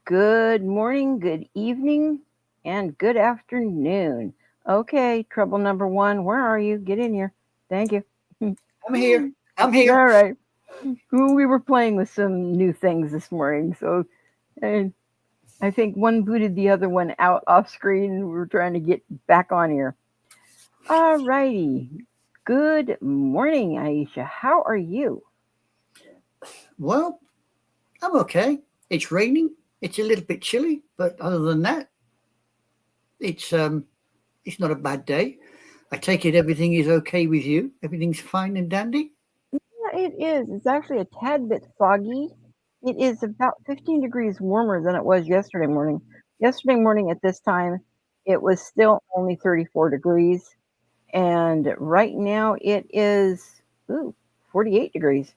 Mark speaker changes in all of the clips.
Speaker 1: Good morning, good evening, and good afternoon. Okay, trouble number one. Where are you? Get in here. Thank you.
Speaker 2: I'm here. I'm
Speaker 1: All
Speaker 2: here.
Speaker 1: right. We were playing with some new things this morning, so uh, I think one booted the other one out off screen. We're trying to get back on here. All righty. Good morning, Aisha. How are you?
Speaker 2: Well, I'm okay. It's raining. It's a little bit chilly, but other than that, it's um, it's not a bad day. I take it everything is okay with you. Everything's fine and dandy.
Speaker 1: Yeah, it is. It's actually a tad bit foggy. It is about 15 degrees warmer than it was yesterday morning. Yesterday morning at this time, it was still only 34 degrees. And right now it is ooh, 48 degrees.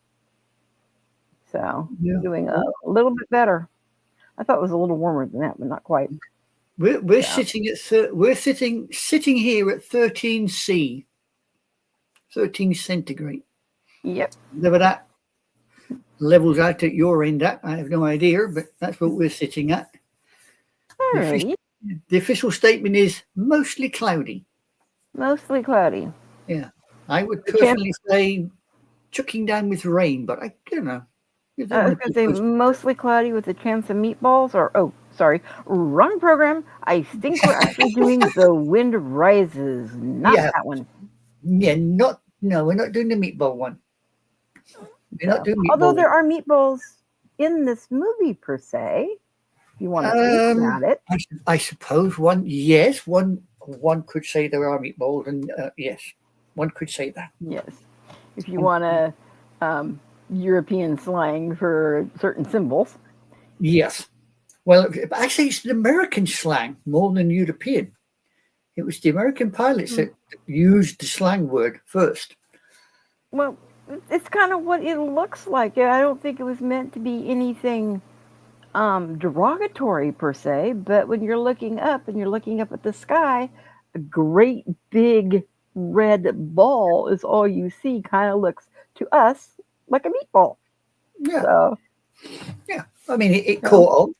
Speaker 1: So
Speaker 2: Yeah.
Speaker 1: doing a
Speaker 2: Well,
Speaker 1: little bit better. I thought it was a little warmer than that, but not quite.
Speaker 2: we're
Speaker 1: So,
Speaker 2: sitting at we're sitting here at 13°C, 13 centigrade.
Speaker 1: yep.
Speaker 2: Whatever that levels out at your end at, I have no idea, but that's what we're sitting at. The official,
Speaker 1: Alrighty.
Speaker 2: the official statement is mostly cloudy.
Speaker 1: Mostly cloudy.
Speaker 2: Yeah, I would
Speaker 1: The chance
Speaker 2: personally say chucking down with rain, but I don't know. I don't
Speaker 1: I
Speaker 2: want
Speaker 1: was
Speaker 2: to
Speaker 1: gonna
Speaker 2: put
Speaker 1: say
Speaker 2: those.
Speaker 1: mostly cloudy with a chance of meatballs or sorry, wrong program. I think we're actually doing the wind rises, not
Speaker 2: Yeah,
Speaker 1: that one.
Speaker 2: yeah, not no, we're not doing the meatball one. We're not
Speaker 1: So
Speaker 2: doing
Speaker 1: although
Speaker 2: meatball one.
Speaker 1: there are meatballs in this movie per se, if you want to think about it.
Speaker 2: I suppose one. Yes, one could say there are meatballs, and yes, one could say that.
Speaker 1: Yes. If you
Speaker 2: Um,
Speaker 1: want to European slang for certain symbols.
Speaker 2: yes. Well, actually, it's an American slang more than European. It was the American pilots
Speaker 1: Hmm.
Speaker 2: that used the slang word first.
Speaker 1: Well, it's kind of what it looks like. I don't think it was meant to be anything derogatory per se, but when you're looking up and you're looking up at the sky, a great big red ball is all you see. Kind of looks to us like a meatball.
Speaker 2: Yeah,
Speaker 1: So,
Speaker 2: yeah. I mean, it
Speaker 1: so
Speaker 2: caught on.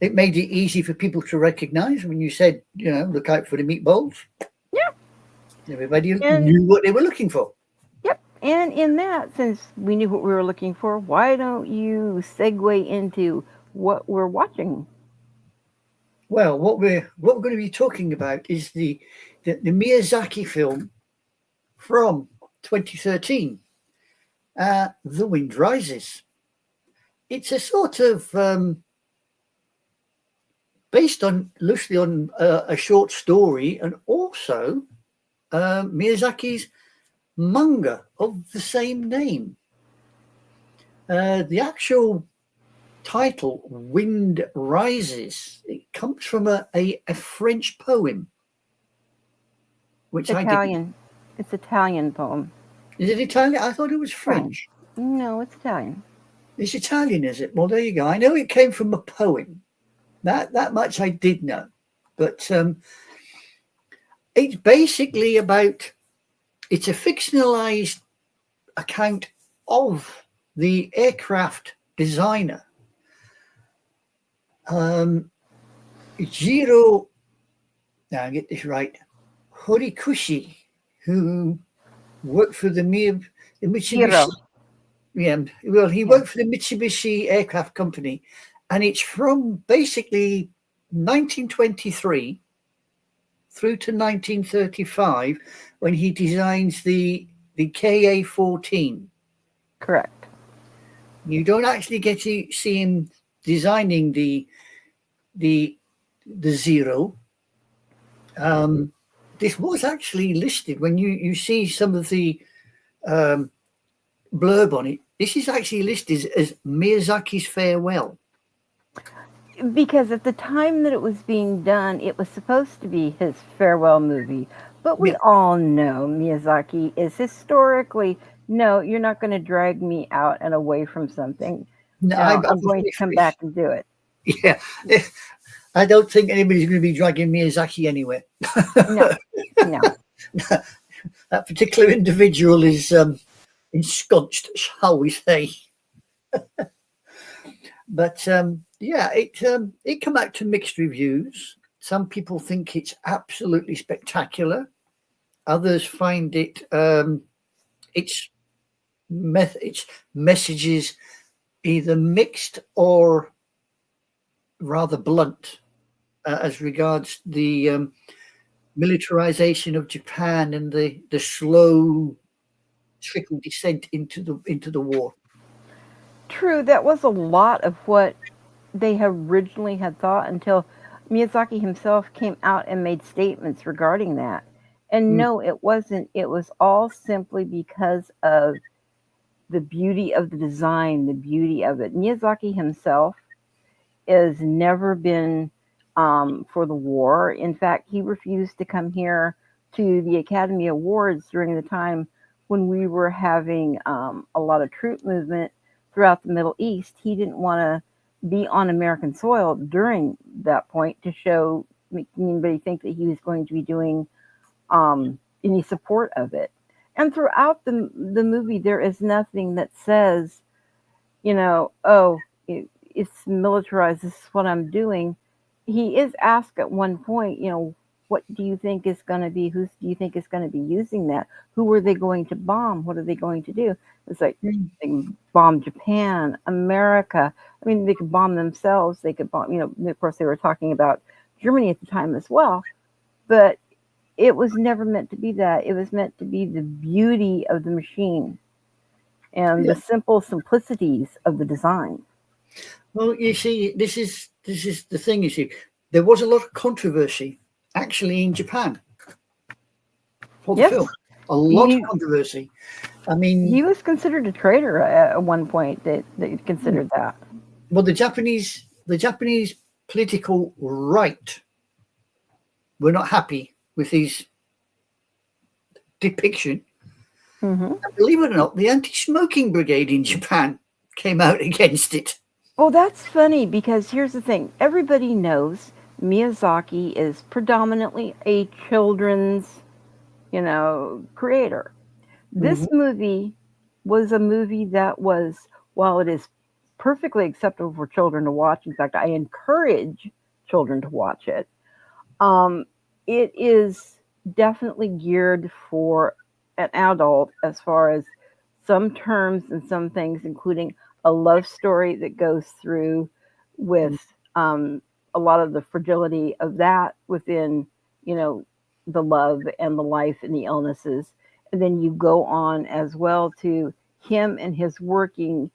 Speaker 2: It made it easy for people to recognize when you said, look out for the meatballs.
Speaker 1: yeah,
Speaker 2: Everybody
Speaker 1: and
Speaker 2: knew what they were looking for.
Speaker 1: yep, and in that, since we knew what we were looking for, why don't you segue into what we're watching?
Speaker 2: Well, what we're going to be talking about is the Miyazaki film from 2013, The Wind Rises. It's a sort of based on loosely on a short story and also Miyazaki's manga of the same name. The actual title, Wind Rises, it comes from a French poem,
Speaker 1: It's
Speaker 2: which I didn't.
Speaker 1: Italian. It's Italian poem.
Speaker 2: Is it Italian? I thought it was
Speaker 1: French.
Speaker 2: French.
Speaker 1: No, it's Italian.
Speaker 2: It's Italian, is it? Well, there you go. I know it came from a poem. That much I did know. But it's basically about, it's a fictionalized account of the aircraft designer, um, Jiro, now I get this right, Horikoshi, who worked for the
Speaker 1: Jiro.
Speaker 2: Mitsubishi. Yeah, well, he
Speaker 1: Yeah.
Speaker 2: worked for the Mitsubishi Aircraft Company, and it's from basically 1923 through to 1935 when he designs the Ka-14.
Speaker 1: Correct.
Speaker 2: You don't actually get to see him designing the the Zero. Um, this was actually listed when you see some of the um, blurb on it. This is actually listed as Miyazaki's farewell.
Speaker 1: Because at the time that it was being done, it was supposed to be his farewell movie. But we
Speaker 2: Yeah,
Speaker 1: all know Miyazaki is historically, no, you're not going to drag me out and away from something.
Speaker 2: no,
Speaker 1: No, I'm going to come back and do it.
Speaker 2: yeah. I don't think anybody's going to be dragging Miyazaki anywhere.
Speaker 1: No, no.
Speaker 2: That particular individual is ensconced, shall we say? But Yeah, it come out to mixed reviews. Some people think it's absolutely spectacular. Others find its its messages either mixed or rather blunt as regards the militarization of Japan and the slow trickle descent into the war.
Speaker 1: True, that was a lot of what they originally had thought until Miyazaki himself came out and made statements regarding that. And
Speaker 2: Mm,
Speaker 1: no, it wasn't. It was all simply because of the beauty of the design, the beauty of it. Miyazaki himself has never been for the war. In fact, he refused to come here to the Academy Awards during the time when we were having a lot of troop movement throughout the Middle East. He didn't want to be on American soil during that point to show make anybody think that he was going to be doing any support of it. And throughout the movie, there is nothing that says, oh, it's militarized. This is what I'm doing. He is asked at one point, what do you think is going to be, who do you think is going to be using that? Who are they going to bomb? What are they going to do? It's like,
Speaker 2: mm.
Speaker 1: they can bomb Japan, America. I mean, they could bomb themselves. They could bomb, of course, they were talking about Germany at the time as well. But it was never meant to be that. It was meant to be the beauty of the machine and
Speaker 2: Yeah.
Speaker 1: the simple simplicities of the design.
Speaker 2: Well, you see, this is the thing. You see, there was a lot of controversy actually in Japan for the
Speaker 1: Yes,
Speaker 2: film. A lot of
Speaker 1: he
Speaker 2: controversy. I
Speaker 1: he
Speaker 2: mean,
Speaker 1: was considered a traitor at one point. That considered that.
Speaker 2: well, the Japanese political right were not happy with his depiction.
Speaker 1: Hmm.
Speaker 2: And believe it or not, the anti-smoking brigade in Japan came out against it.
Speaker 1: Well, that's funny because here's the thing: everybody knows Miyazaki is predominantly a children's, creator. This
Speaker 2: Mhm.
Speaker 1: movie was a movie that was, while it is perfectly acceptable for children to watch, in fact, I encourage children to watch it. Um, it is definitely geared for an adult as far as some terms and some things, including a love story that goes through with a lot of the fragility of that within, you know, the love and the life and the illnesses. And then you go on as well to him and his working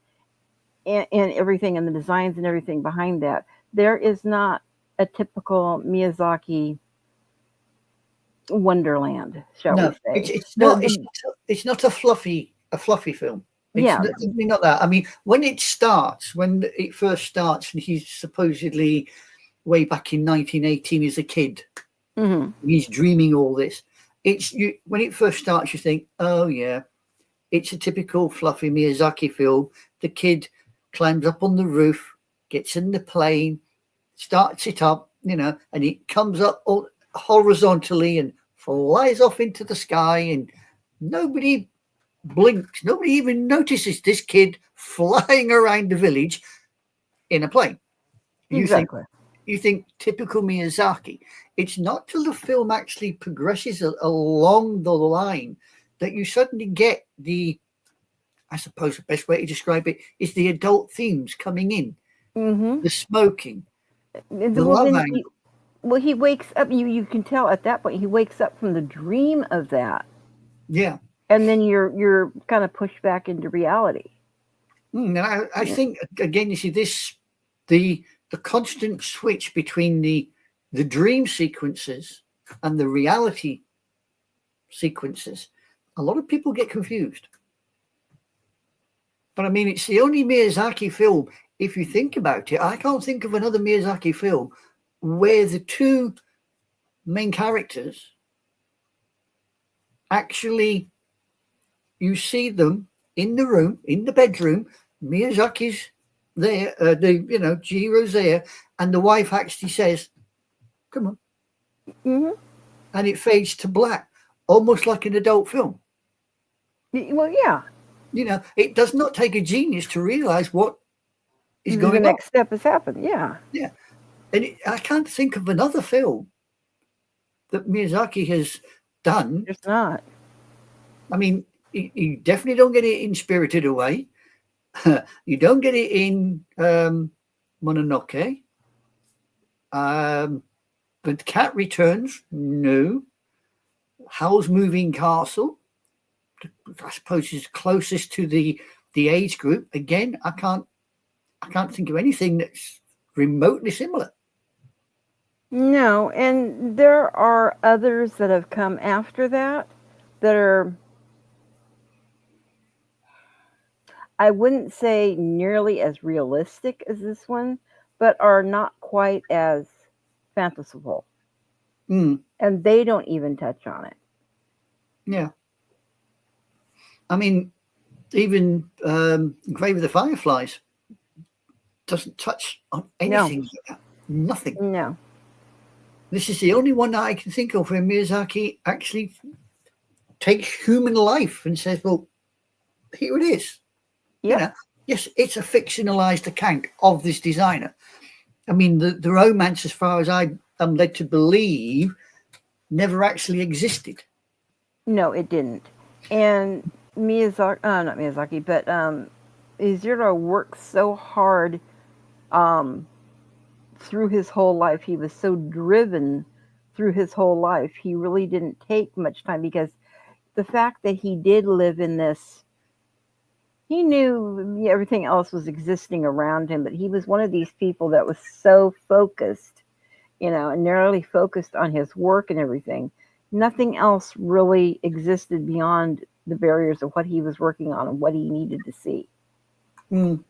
Speaker 1: and everything and the designs and everything behind that. There is not a typical Miyazaki wonderland, shall we
Speaker 2: No,
Speaker 1: say?
Speaker 2: it's
Speaker 1: The
Speaker 2: not.
Speaker 1: the
Speaker 2: It's not a fluffy film. It's
Speaker 1: Yeah,
Speaker 2: definitely not that. I mean, when it first starts, and he's supposedly way back in 1918 as a kid,
Speaker 1: hmm
Speaker 2: he's dreaming all this. It's you when it first starts, you think, oh yeah, it's a typical fluffy Miyazaki film. The kid climbs up on the roof, gets in the plane, starts it up, and it comes up all horizontally and flies off into the sky, and nobody blinks. Nobody even notices this kid flying around the village in a plane. You think
Speaker 1: exactly.
Speaker 2: you think typical Miyazaki. It's not till the film actually progresses along the line that you suddenly get I suppose the best way to describe it is the adult themes coming in,
Speaker 1: Hmm.
Speaker 2: the smoking, the
Speaker 1: Well,
Speaker 2: love
Speaker 1: then
Speaker 2: angle.
Speaker 1: he wakes up. You can tell at that point he wakes up from the dream of that,
Speaker 2: Yeah.
Speaker 1: and then you're kind of pushed back into reality.
Speaker 2: And I
Speaker 1: Yeah.
Speaker 2: think again, you see the constant switch between the dream sequences and the reality sequences. A lot of people get confused, but I mean, it's the only Miyazaki film. If you think about it, I can't think of another Miyazaki film where the two main characters actually you see them in the room, in the bedroom. Miyazaki's there, Jiro's there, and the wife actually says, "Come on,"
Speaker 1: Hmm.
Speaker 2: and it fades to black, almost like an adult film.
Speaker 1: Well, yeah.
Speaker 2: It does not take a genius to realize what is
Speaker 1: The
Speaker 2: going on.
Speaker 1: next step has happened. Yeah.
Speaker 2: Yeah. And I can't think of another film that Miyazaki has done.
Speaker 1: There's not.
Speaker 2: I mean, you definitely don't get it in Spirited Away. You don't get it in Mononoke. But Cat Returns, no. Howl's Moving Castle, I suppose, is closest to the age group. Again, I can't think of anything that's remotely similar.
Speaker 1: No, and there are others that have come after that are, I wouldn't say nearly as realistic as this one, but are not quite as fanciful.
Speaker 2: Mm,
Speaker 1: And they don't even touch on it.
Speaker 2: yeah. I mean, even Grave of the Fireflies doesn't touch on anything like that. Nothing.
Speaker 1: No.
Speaker 2: This is the only one that I can think of where Miyazaki actually takes human life and says, well, here it is.
Speaker 1: Yep.
Speaker 2: You know, yes, it's a fictionalized account of this designer. I mean, the romance, as far as I am led to believe, never actually existed.
Speaker 1: No, it didn't. And Miyazaki, not Miyazaki, but Iziro worked so hard through his whole life. He was so driven through his whole life. He really didn't take much time, because the fact that he did live in this, he knew everything else was existing around him, but he was one of these people that was so focused, and narrowly focused on his work and everything. Nothing else really existed beyond the barriers of what he was working on and what he needed to see.
Speaker 2: Mm.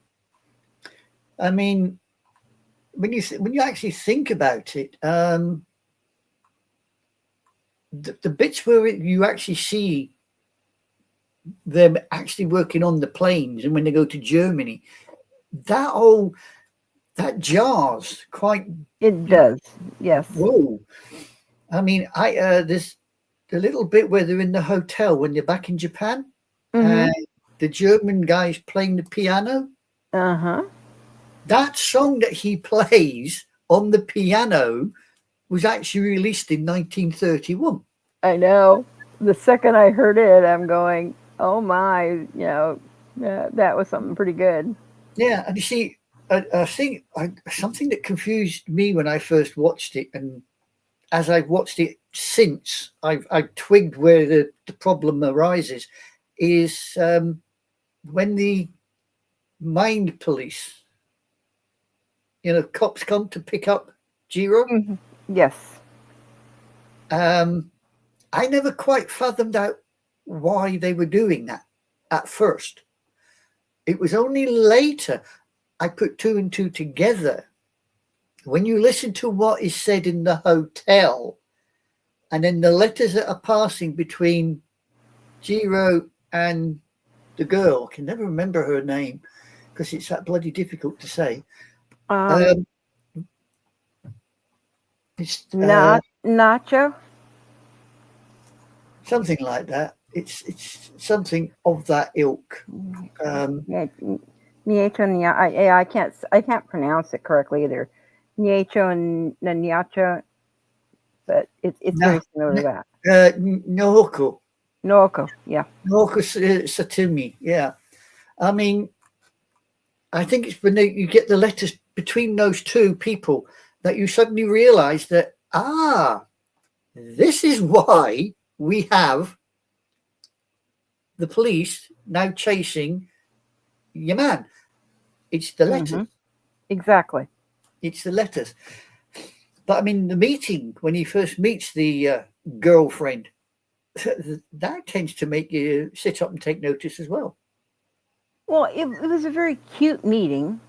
Speaker 2: I mean, when you actually think about it, the bits where you actually see them actually working on the planes, and when they go to Germany, that jars quite.
Speaker 1: It does, yes.
Speaker 2: Whoa! I mean, there's the little bit where they're in the hotel when they're back in Japan, and the German guy's playing the piano. That song that he plays on the piano was actually released in 1931.
Speaker 1: I know. The second I heard it, I'm going, oh my, that was something pretty good.
Speaker 2: Yeah, and you see, I think something that confused me when I first watched it, and as I've watched it since, I've twigged where the problem arises, is when the mind police, cops come to pick up Jiro.
Speaker 1: Yes.
Speaker 2: I never quite fathomed out why they were doing that at first. It was only later I put two and two together. When you listen to what is said in the hotel, and then the letters that are passing between Jiro and the girl, I can never remember her name because it's that bloody difficult to say. It's
Speaker 1: Nacho,
Speaker 2: something like that. It's something of that ilk.
Speaker 1: Niecho, I can't pronounce it correctly either. Niecho and Nyacho, but it's very similar to that.
Speaker 2: Nohoko.
Speaker 1: Nooko, yeah.
Speaker 2: Nohoko Satumi, yeah. I mean, I think it's when you get the letters between those two people that you suddenly realize that, this is why we have the police now chasing your man. It's the letters.
Speaker 1: Exactly.
Speaker 2: It's the letters. But I mean, the meeting, when he first meets the girlfriend, that tends to make you sit up and take notice as well.
Speaker 1: Well, it was a very cute meeting,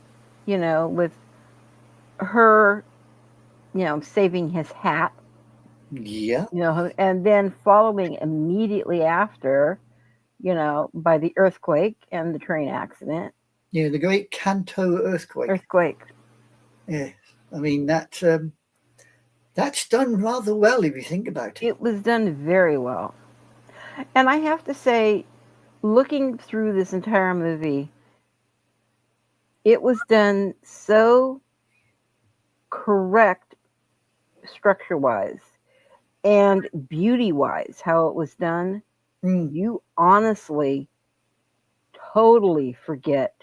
Speaker 1: with her, saving his hat.
Speaker 2: Yeah.
Speaker 1: And then following immediately after, by the earthquake and the train accident.
Speaker 2: Yeah, the great Kanto earthquake. Yeah. I mean, that's done rather well if you think about it.
Speaker 1: It was done very well. And I have to say, looking through this entire movie, It was done so correct structure wise and beauty wise, how it was done.
Speaker 2: Mm.
Speaker 1: You honestly totally forget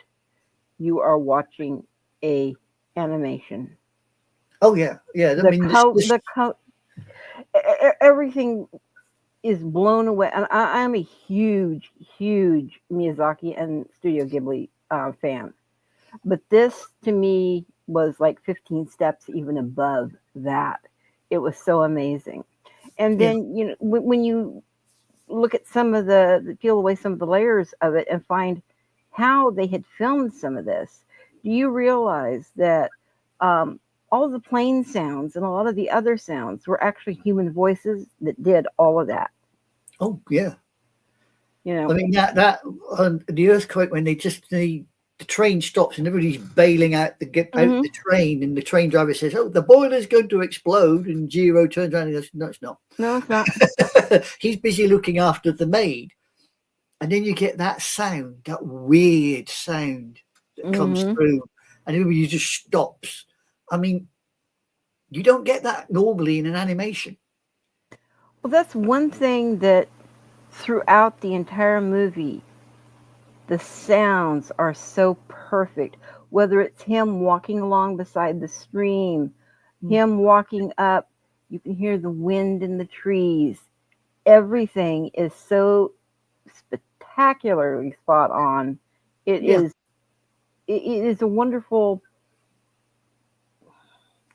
Speaker 1: you are watching a animation.
Speaker 2: Oh yeah, yeah. I
Speaker 1: The
Speaker 2: mean,
Speaker 1: color, everything is blown away. And I'm a huge, huge Miyazaki and Studio Ghibli fan. But this to me was like 15 steps even above that. It was so amazing. And
Speaker 2: yeah.
Speaker 1: then, when you look at some of peel away some of the layers of it and find how they had filmed some of this, do you realize that um, all the plane sounds and a lot of the other sounds were actually human voices that did all of that?
Speaker 2: Oh yeah.
Speaker 1: You
Speaker 2: I
Speaker 1: know,
Speaker 2: mean that the earthquake when the train stops and everybody's bailing out to get out
Speaker 1: hmm
Speaker 2: the train, and the train driver says, "Oh, the boiler's going to explode," and Jiro turns around and goes, "No, it's not."
Speaker 1: no, it's not.
Speaker 2: He's busy looking after the maid, and then you get that sound, that weird sound that comes
Speaker 1: hmm
Speaker 2: through, and everybody just stops. I mean, you don't get that normally in an animation.
Speaker 1: Well, that's one thing that throughout the entire movie, the sounds are so perfect. Whether it's him walking along beside the stream,
Speaker 2: Mm.
Speaker 1: him walking up, you can hear the wind in the trees. Everything is so spectacularly spot on. It
Speaker 2: Yeah,
Speaker 1: is it is a wonderful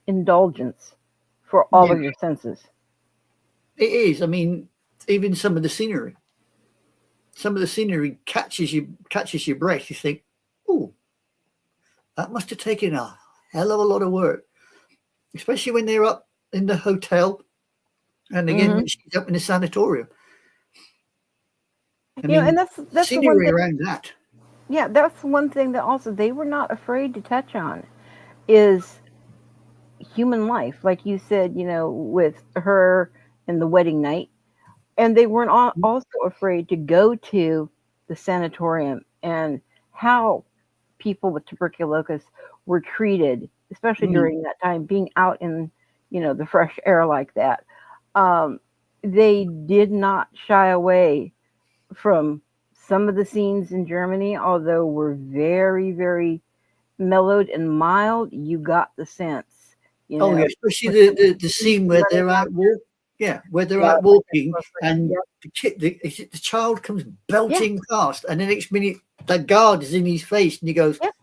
Speaker 1: indulgence for all
Speaker 2: yeah,
Speaker 1: of your senses.
Speaker 2: it is. I mean, even some of the scenery catches your breath. You think, oh, that must have taken a hell of a lot of work, especially when they're up in the hotel and again
Speaker 1: hmm
Speaker 2: when she's up in the sanatorium. I
Speaker 1: And
Speaker 2: mean,
Speaker 1: that's the one
Speaker 2: scenery
Speaker 1: thing.
Speaker 2: around that.
Speaker 1: Yeah, that's one thing that also they were not afraid to touch on is human life, like you said, with her and the wedding night. And they weren't also afraid to go to the sanatorium and how people with tuberculosis were treated, especially
Speaker 2: Mm.
Speaker 1: during that time, being out in, the fresh air like that. Um, they did not shy away from some of the scenes in Germany, although were very, very mellowed and mild. You got the sense,
Speaker 2: Oh yeah, especially
Speaker 1: with
Speaker 2: the
Speaker 1: the
Speaker 2: scene where
Speaker 1: running
Speaker 2: they're
Speaker 1: out.
Speaker 2: out walk, yeah, where they're
Speaker 1: Yeah,
Speaker 2: out walking and
Speaker 1: yep,
Speaker 2: the kid, the child comes
Speaker 1: yeah,
Speaker 2: belting past, and the next minute the guard is in his face, and he goes,
Speaker 1: yep,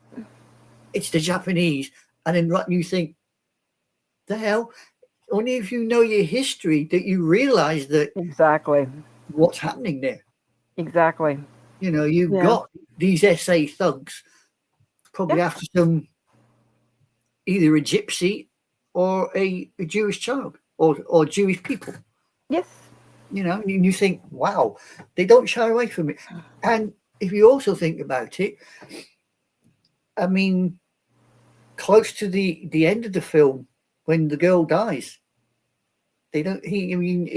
Speaker 2: "It's the Japanese," and then you think, "The hell." Only if you know your history that you realize that
Speaker 1: exactly,
Speaker 2: what's happening there.
Speaker 1: exactly.
Speaker 2: You've
Speaker 1: Yeah,
Speaker 2: got these SA thugs
Speaker 1: yeah,
Speaker 2: probably after some either a gypsy or a Jewish child or Jewish people.
Speaker 1: yes,
Speaker 2: And you think, wow, they don't shy away from it. And if you also think about it, I mean, close to the end of the film, when the girl dies, they don't. I mean,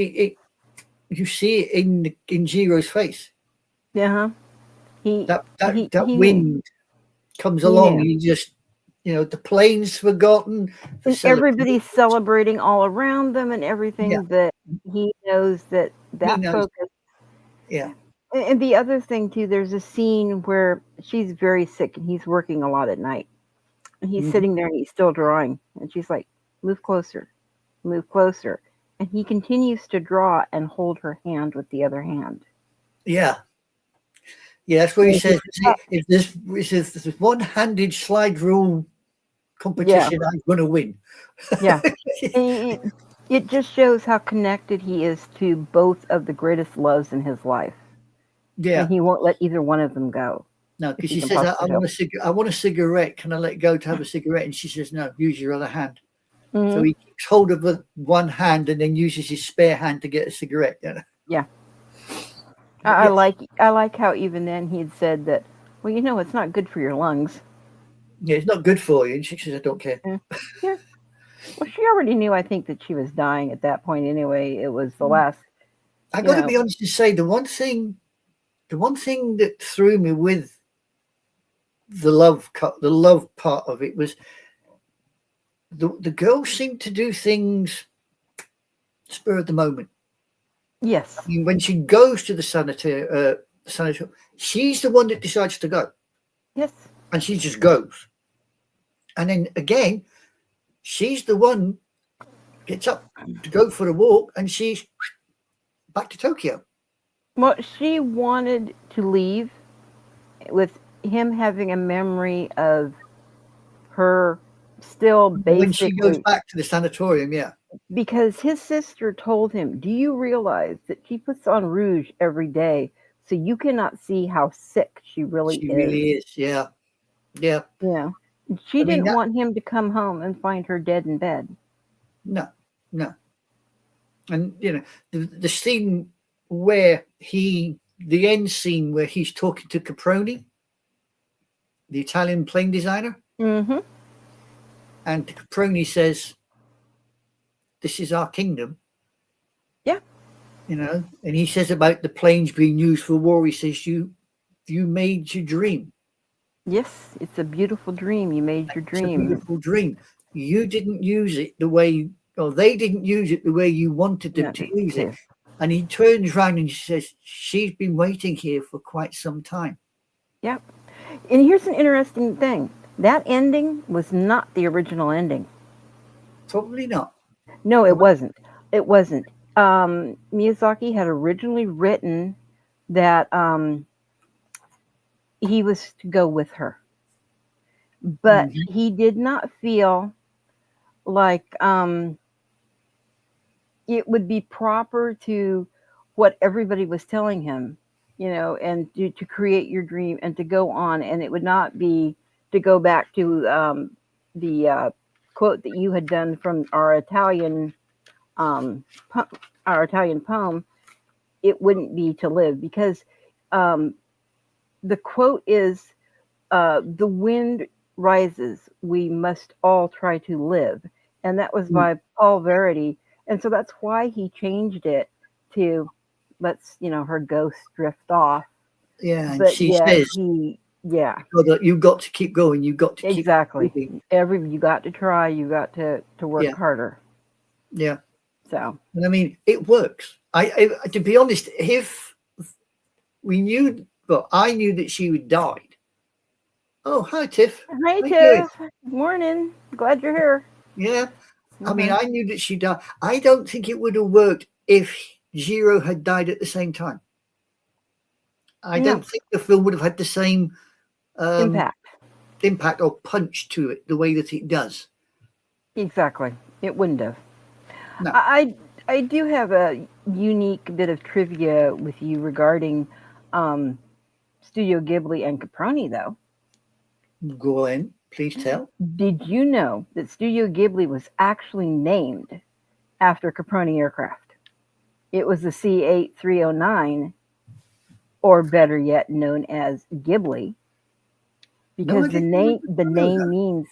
Speaker 2: you see it in Jiro's face.
Speaker 1: yeah. He
Speaker 2: That that
Speaker 1: he
Speaker 2: that
Speaker 1: he knew.
Speaker 2: wind comes
Speaker 1: He
Speaker 2: along,
Speaker 1: knew.
Speaker 2: and you just, the plane's forgotten, the
Speaker 1: And
Speaker 2: celebration.
Speaker 1: everybody's celebrating all around them and
Speaker 2: Yeah,
Speaker 1: everything, that he knows that
Speaker 2: he
Speaker 1: that
Speaker 2: knows.
Speaker 1: focus.
Speaker 2: Yeah.
Speaker 1: And the other thing too, there's a scene where she's very sick and he's working a lot at night. And he's
Speaker 2: Mhm.
Speaker 1: sitting there and he's still drawing. And she's like, move closer, move closer. And he continues to draw and hold her hand with the other hand.
Speaker 2: Yeah. Yeah, that's what he
Speaker 1: And he
Speaker 2: says. If there's one-handed slide rule
Speaker 1: yeah,
Speaker 2: competition, I'm going to win.
Speaker 1: yeah. And it just shows how connected he is to both of the greatest loves in his life. And
Speaker 2: Yeah.
Speaker 1: he won't let either one of them go
Speaker 2: No,
Speaker 1: if
Speaker 2: because
Speaker 1: he
Speaker 2: she
Speaker 1: can
Speaker 2: says, I
Speaker 1: possibly
Speaker 2: want
Speaker 1: help.
Speaker 2: I want a cigarette. Can I let go to have a cigarette? And she says, no, use your other hand. So
Speaker 1: hmm
Speaker 2: he keeps hold of the one hand and then uses his spare hand to get a cigarette.
Speaker 1: Yeah.
Speaker 2: But yes,
Speaker 1: I like how even then he had said that, well, it's not good for your lungs.
Speaker 2: yeah, it's not good for you. And she says, I don't care.
Speaker 1: Yeah. Yeah. Well, she already knew, I think, that she was dying at that point anyway. It was the last,
Speaker 2: I
Speaker 1: you
Speaker 2: got to
Speaker 1: know,
Speaker 2: be honest and say the one thing that threw me with the love part of it was the girl seemed to do things spur of the moment. I
Speaker 1: Yes.
Speaker 2: mean, when she goes to the sanitarium, she's the one that decides to go,
Speaker 1: Yes.
Speaker 2: and she just goes. And then again, she's the one gets up to go for a walk, and she's back to Tokyo.
Speaker 1: Well, she wanted to leave with him having a memory of her still
Speaker 2: When she goes
Speaker 1: basically,
Speaker 2: back to the sanatorium, yeah,
Speaker 1: because his sister told him, "Do you realize that she puts on rouge every day so you cannot see how sick she really
Speaker 2: she
Speaker 1: is?"
Speaker 2: really is. Yeah, yeah.
Speaker 1: Yeah. She
Speaker 2: I mean,
Speaker 1: didn't
Speaker 2: that
Speaker 1: want him to come home and find her dead in bed.
Speaker 2: no, no. And the scene where the end scene where he's talking to Caproni, the Italian plane designer,
Speaker 1: Mm-hmm.
Speaker 2: and Caproni says, "This is our kingdom,"
Speaker 1: Yeah.
Speaker 2: and he says about the planes being used for war. He says, "You made your dream.
Speaker 1: Yes, it's a beautiful dream. You made your
Speaker 2: It's a
Speaker 1: dream.
Speaker 2: beautiful dream. You didn't use it the way, or they didn't use it the way you wanted them
Speaker 1: No,
Speaker 2: to use it."
Speaker 1: to-
Speaker 2: And he turns around and he says, "She's been waiting here for quite some time."
Speaker 1: Yeah. And here's an interesting thing. That ending was not the original ending.
Speaker 2: Probably not.
Speaker 1: No, it wasn't. It wasn't. Miyazaki had originally written that he was to go with her, but
Speaker 2: Mhm.
Speaker 1: he did not feel like it would be proper to what everybody was telling him, and to create your dream and to go on, and it would not be to go back to the quote that you had done from um, our Italian poem. It wouldn't be to live because um, the quote is, "The wind rises, we must all try to live," and that was
Speaker 2: Mm.
Speaker 1: by Paul Verity, and so that's why he changed it to "Let's her ghost drift off."
Speaker 2: Yeah, and
Speaker 1: But
Speaker 2: she
Speaker 1: yet
Speaker 2: says,
Speaker 1: yeah,
Speaker 2: "You've got to keep going. You've got to keep
Speaker 1: exactly.
Speaker 2: moving."
Speaker 1: You got to try, you got to work
Speaker 2: Yeah,
Speaker 1: harder.
Speaker 2: yeah.
Speaker 1: So
Speaker 2: And I mean, it works. To be honest, if we knew, well, I knew that she had died. Oh, hi, Tiff.
Speaker 1: hi
Speaker 2: How you doing?
Speaker 1: Tiff, morning. Glad you're here.
Speaker 2: Yeah. I mean,
Speaker 1: Hmm.
Speaker 2: I knew that she died. I don't think it would have worked if Jiro had died at the same time. I
Speaker 1: No
Speaker 2: don't think the film would have had the same um,
Speaker 1: impact.
Speaker 2: impact or punch to it the way that it does.
Speaker 1: Exactly, it wouldn't have.
Speaker 2: No,
Speaker 1: I do have a unique bit of trivia with you regarding um, Studio Ghibli and Caproni, though.
Speaker 2: go in, please tell.
Speaker 1: Did you know that Studio Ghibli was actually named after Caproni aircraft? It was the C-8309, or better yet, known as Ghibli,
Speaker 2: No, I
Speaker 1: because the
Speaker 2: didn't
Speaker 1: name the
Speaker 2: know
Speaker 1: name
Speaker 2: that.
Speaker 1: means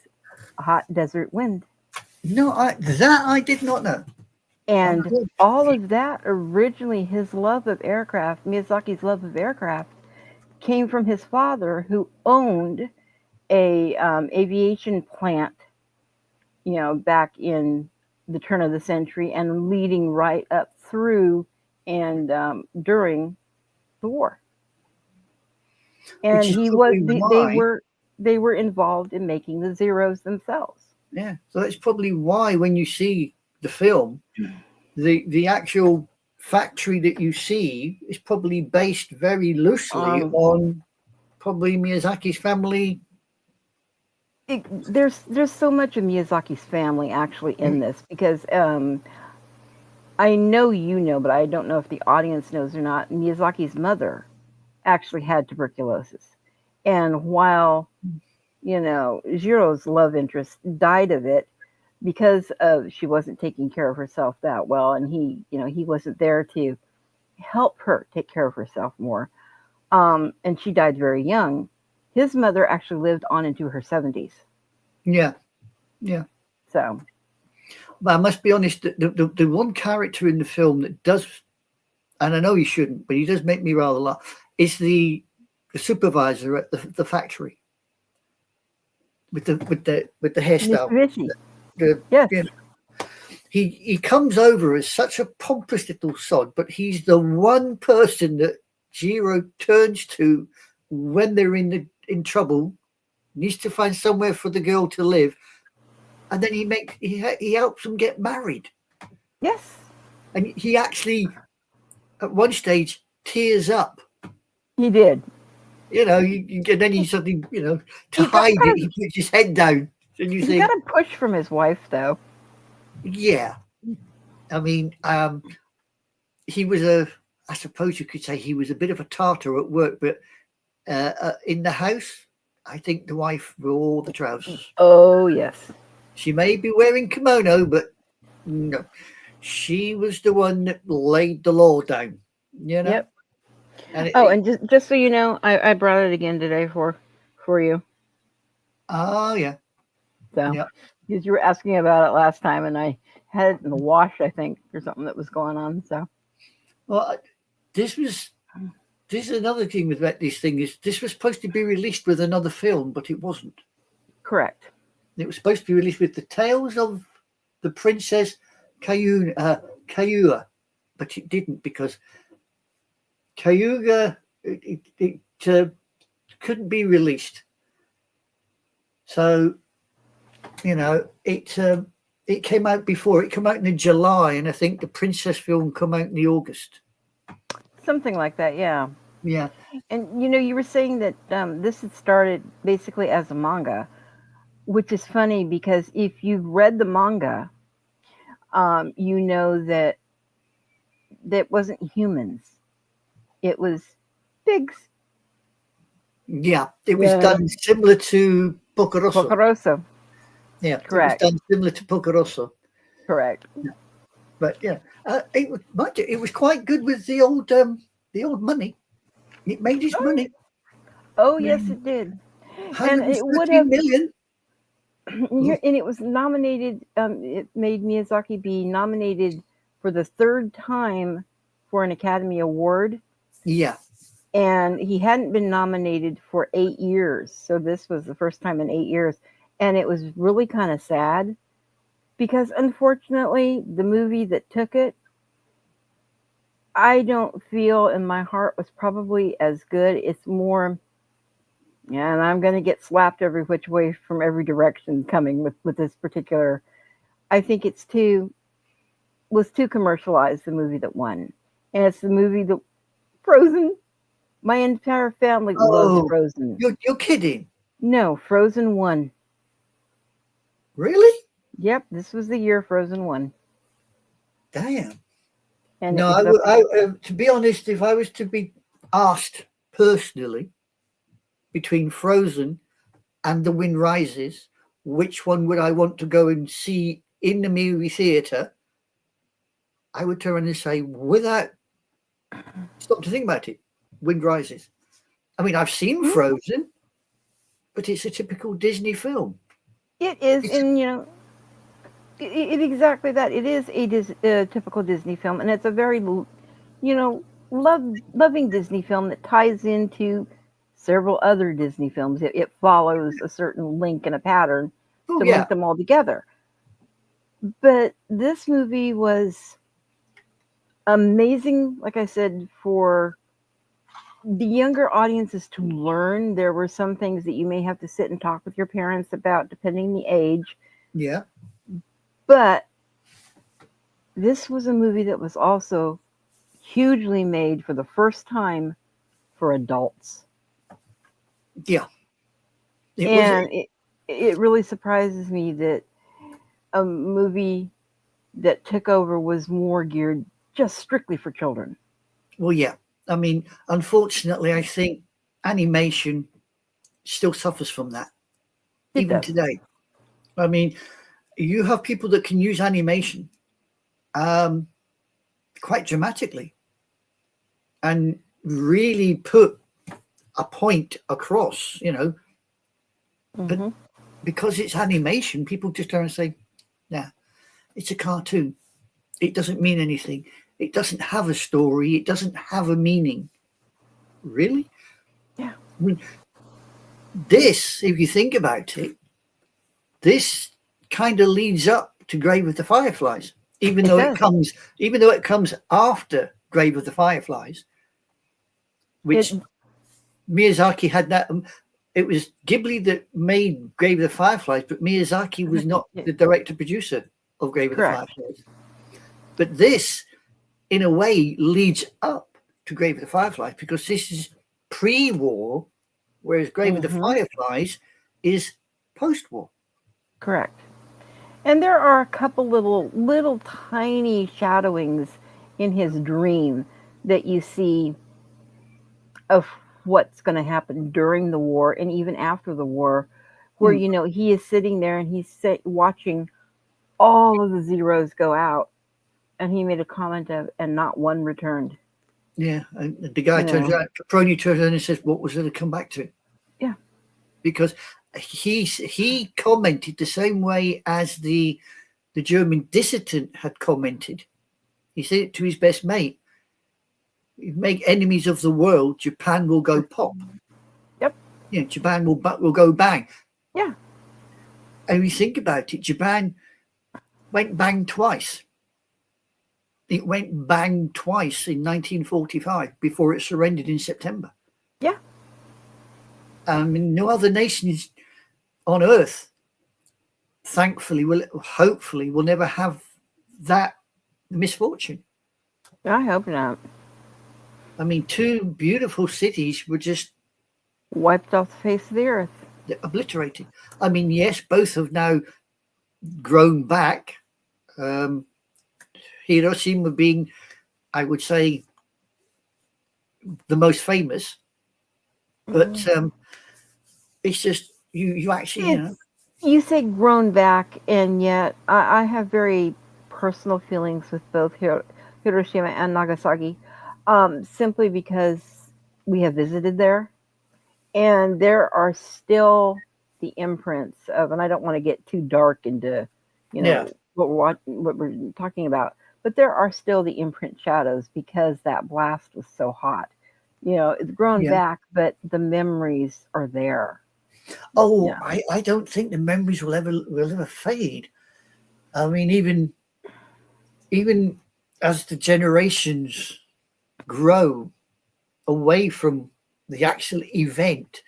Speaker 1: hot desert wind.
Speaker 2: No, I did not know. Oh my
Speaker 1: And
Speaker 2: God.
Speaker 1: all of that originally, his love of aircraft, Miyazaki's love of aircraft, came from his father, who owned a aviation plant, back in the turn of the century and leading right up through and during the war.
Speaker 2: Which
Speaker 1: And
Speaker 2: is
Speaker 1: he was
Speaker 2: probably
Speaker 1: they
Speaker 2: why,
Speaker 1: were involved in making the Zeros themselves.
Speaker 2: yeah. So that's probably why when you see the film, the actual factory that you see is probably based very loosely
Speaker 1: Um,
Speaker 2: on probably Miyazaki's family.
Speaker 1: there's so much of Miyazaki's family actually
Speaker 2: Mm.
Speaker 1: in this because I know you know, but I don't know if the audience knows or not. Miyazaki's mother actually had tuberculosis, and while Jiro's love interest died of it because of she wasn't taking care of herself that well, and he wasn't there to help her take care of herself more. And she died very young. His mother actually lived on into her 70s.
Speaker 2: Yeah, yeah.
Speaker 1: So,
Speaker 2: But I must be honest, the one character in the film that does, and I know he shouldn't, but he does make me rather laugh, is the supervisor at the factory. with the hairstyle.
Speaker 1: Mitsubishi.
Speaker 2: The,
Speaker 1: Yes.
Speaker 2: you know, he comes over as such a pompous little sod, but he's the one person that Jiro turns to when they're in trouble, needs to find somewhere for the girl to live, and then he helps them get married.
Speaker 1: Yes.
Speaker 2: And he actually, at one stage, tears up.
Speaker 1: He did.
Speaker 2: And then he suddenly, to hide it, he puts his head down. And you think,
Speaker 1: got a push from his wife, though.
Speaker 2: Yeah. I mean, he was I suppose you could say he was a bit of a tartar at work, but in the house, I think the wife wore the trousers.
Speaker 1: Oh, yes.
Speaker 2: She may be wearing kimono, but no. She was the one that laid the law down,
Speaker 1: Yep.
Speaker 2: And
Speaker 1: and just so you know, I brought it again today for you.
Speaker 2: Oh, yeah.
Speaker 1: So,
Speaker 2: yeah.
Speaker 1: Because you were asking about it last time, and I had it in the wash, I think, or something that was going on. So,
Speaker 2: well, this is another thing with this thing is this was supposed to be released with another film, but it wasn't.
Speaker 1: Correct.
Speaker 2: It was supposed to be released with the Tales of the Princess Kayuga, but it didn't because Kayuga it couldn't be released. So, it came out before. It came out in July, and I think the Princess film come out in the August.
Speaker 1: Something like that, yeah.
Speaker 2: Yeah.
Speaker 1: And you were saying that this had started basically as a manga, which is funny because if you've read the manga, you know that wasn't humans. It was pigs.
Speaker 2: Yeah, it was done similar to
Speaker 1: Pocoroso.
Speaker 2: Yeah,
Speaker 1: correct.
Speaker 2: It was done similar to Pocoroso.
Speaker 1: Correct.
Speaker 2: Yeah. But yeah, it was quite good with the old money. It made its money.
Speaker 1: Oh yes, it did.
Speaker 2: And it would have million.
Speaker 1: And it was nominated. It made Miyazaki be nominated for the third time for an Academy Award.
Speaker 2: Yeah.
Speaker 1: And he hadn't been nominated for 8 years. So this was the first time in 8 years. And it was really kind of sad because unfortunately the movie that took it, I don't feel in my heart was probably as good. It's more, and I'm going to get slapped every which way from every direction coming with this particular. I think was too commercialized, the movie that won. And it's the movie that Frozen. My entire family loves Frozen.
Speaker 2: You're kidding?
Speaker 1: No, Frozen won.
Speaker 2: Really?
Speaker 1: Yep, this was the year Frozen won.
Speaker 2: Damn.
Speaker 1: And
Speaker 2: no, to be honest, if I was to be asked personally between Frozen and The Wind Rises, which one would I want to go and see in the movie theatre? I would turn and say, without stop to think about it, Wind Rises. I mean, I've seen Frozen, but it's a typical Disney film.
Speaker 1: It is, it exactly that. It is a typical Disney film, and it's a very, loving Disney film that ties into several other Disney films. It follows a certain link and a pattern to link them all together. But this movie was amazing, like I said, for the younger audiences to learn. There were some things that you may have to sit and talk with your parents about, depending the age.
Speaker 2: Yeah.
Speaker 1: But this was a movie that was also hugely made for the first time for adults.
Speaker 2: Yeah.
Speaker 1: It really surprises me that a movie that took over was more geared just strictly for children.
Speaker 2: Well, yeah. I mean, unfortunately, I think animation still suffers from that, even today. I mean, you have people that can use animation quite dramatically and really put a point across, But because it's animation, people just turn and say, nah, it's a cartoon. It doesn't mean anything. It doesn't have a story. It doesn't have a meaning. Really?
Speaker 1: Yeah.
Speaker 2: I mean, this, if you think about it, this kind of leads up to Grave of the Fireflies, even
Speaker 1: It
Speaker 2: though
Speaker 1: does.
Speaker 2: it comes after Grave of the Fireflies, which Miyazaki had that. It was Ghibli that made Grave of the Fireflies, but Miyazaki was not the director producer of Grave of the
Speaker 1: Correct.
Speaker 2: Fireflies. But this, in a way, leads up to Grave of the Fireflies because this is pre-war, whereas Grave of the Fireflies is post-war.
Speaker 1: Correct. And there are a couple little tiny shadowings in his dream that you see of what's going to happen during the war and even after the war, where he is sitting there and he's watching all of the Zeros go out, and he made a comment of, and not one returned.
Speaker 2: Yeah, and the guy turns around and says, "What was it to come back to?"
Speaker 1: Yeah,
Speaker 2: because he commented the same way as the German dissident had commented. He said it to his best mate: "You make enemies of the world, Japan will go pop."
Speaker 1: Yep.
Speaker 2: Yeah, Japan will go bang.
Speaker 1: Yeah.
Speaker 2: And you think about it, Japan went bang twice. It went bang twice in 1945 before it surrendered in September.
Speaker 1: Yeah.
Speaker 2: No other nations on Earth, thankfully, hopefully, will never have that misfortune.
Speaker 1: I hope not.
Speaker 2: I mean, two beautiful cities were just
Speaker 1: wiped off the face of the earth,
Speaker 2: obliterated. I mean, yes, both have now grown back. Hiroshima being, I would say, the most famous, but it's just you actually
Speaker 1: you say grown back, and yet I have very personal feelings with both Hiroshima and Nagasaki, simply because we have visited there, and there are still the imprints of, and I don't want to get too dark into what we're talking about, but there are still the imprint shadows because that blast was so hot. It's grown back, but the memories are there.
Speaker 2: Oh, I don't think the memories will ever fade. I mean, even as the generations grow away from the actual event,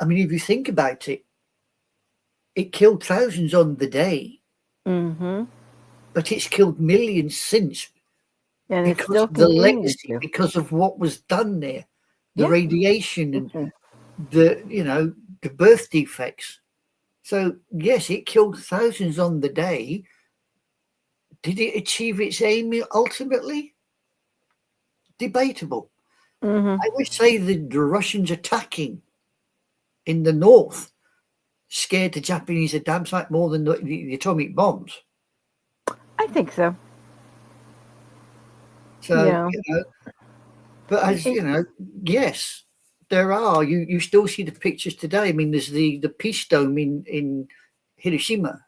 Speaker 2: I mean, if you think about it, it killed thousands on the day, but it's killed millions since,
Speaker 1: and
Speaker 2: because of the legacy, because of what was done there, the radiation and the birth defects. So yes, it killed thousands on the day. Did it achieve its aim ultimately? Debatable. I would say the Russians attacking in the north scared the Japanese a damn sight more than the atomic bombs.
Speaker 1: I think so.
Speaker 2: So but as yes, there are. You still see the pictures today. I mean, there's the peace dome in Hiroshima.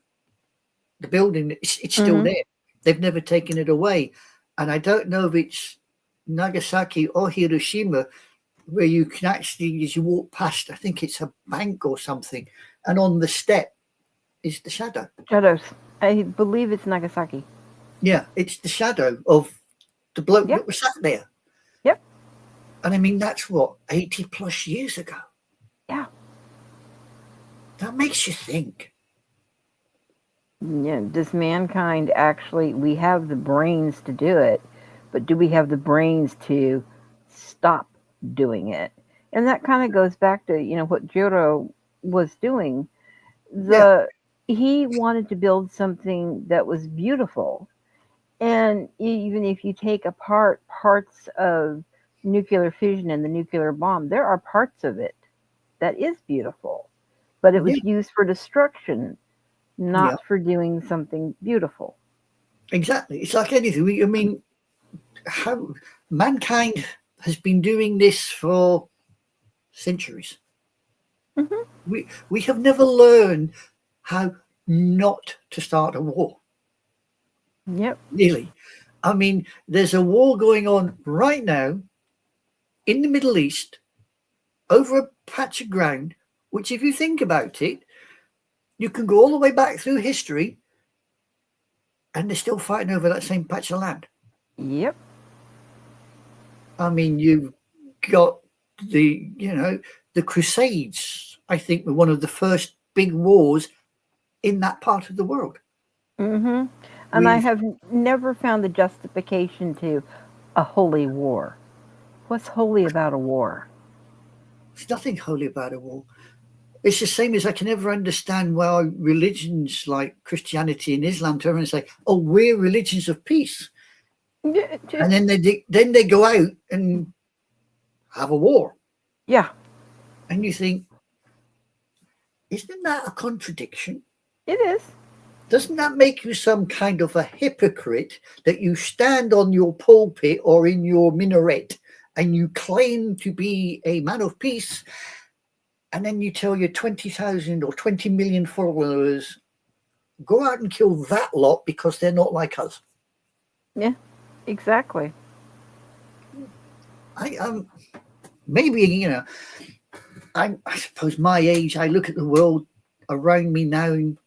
Speaker 2: The building, it's still there. They've never taken it away. And I don't know if it's Nagasaki or Hiroshima where you can actually, as you walk past, I think it's a bank or something, and on the step is the shadow.
Speaker 1: Shadows. I believe it's Nagasaki.
Speaker 2: Yeah, it's the shadow of the bloke that was sat there.
Speaker 1: Yep.
Speaker 2: And I mean, that's what, 80 plus years ago.
Speaker 1: Yeah.
Speaker 2: That makes you think.
Speaker 1: Yeah, does mankind actually, we have the brains to do it, but do we have the brains to stop doing it? And that kind of goes back to, what Jiro was doing. He wanted to build something that was beautiful. And even if you take apart parts of nuclear fission and the nuclear bomb, there are parts of it that is beautiful, but it was used for destruction, not for doing something beautiful.
Speaker 2: Exactly. It's like anything. I mean, how mankind has been doing this for centuries. We have never learned how not to start a war.
Speaker 1: Yep.
Speaker 2: Really. I mean, there's a war going on right now in the Middle East over a patch of ground, which, if you think about it, you can go all the way back through history, and they're still fighting over that same patch of land.
Speaker 1: Yep.
Speaker 2: I mean, you've got the the Crusades. I think were one of the first big wars in that part of the world.
Speaker 1: And I
Speaker 2: We've
Speaker 1: have never found the justification to a holy war. What's holy about a war?
Speaker 2: There's nothing holy about a war. It's the same as I can never understand why religions like Christianity and Islam turn around and say, "Oh, we're religions of peace," and then they go out and have a war,
Speaker 1: Yeah,
Speaker 2: and you think, isn't that a contradiction?
Speaker 1: it is.
Speaker 2: Doesn't that make you some kind of a hypocrite that you stand on your pulpit or in your minaret and you claim to be a man of peace, and then you tell your 20,000 or 20 million followers, go out and kill that lot because they're not like us?
Speaker 1: Yeah, exactly.
Speaker 2: Maybe I suppose my age, I look at the world around me now, and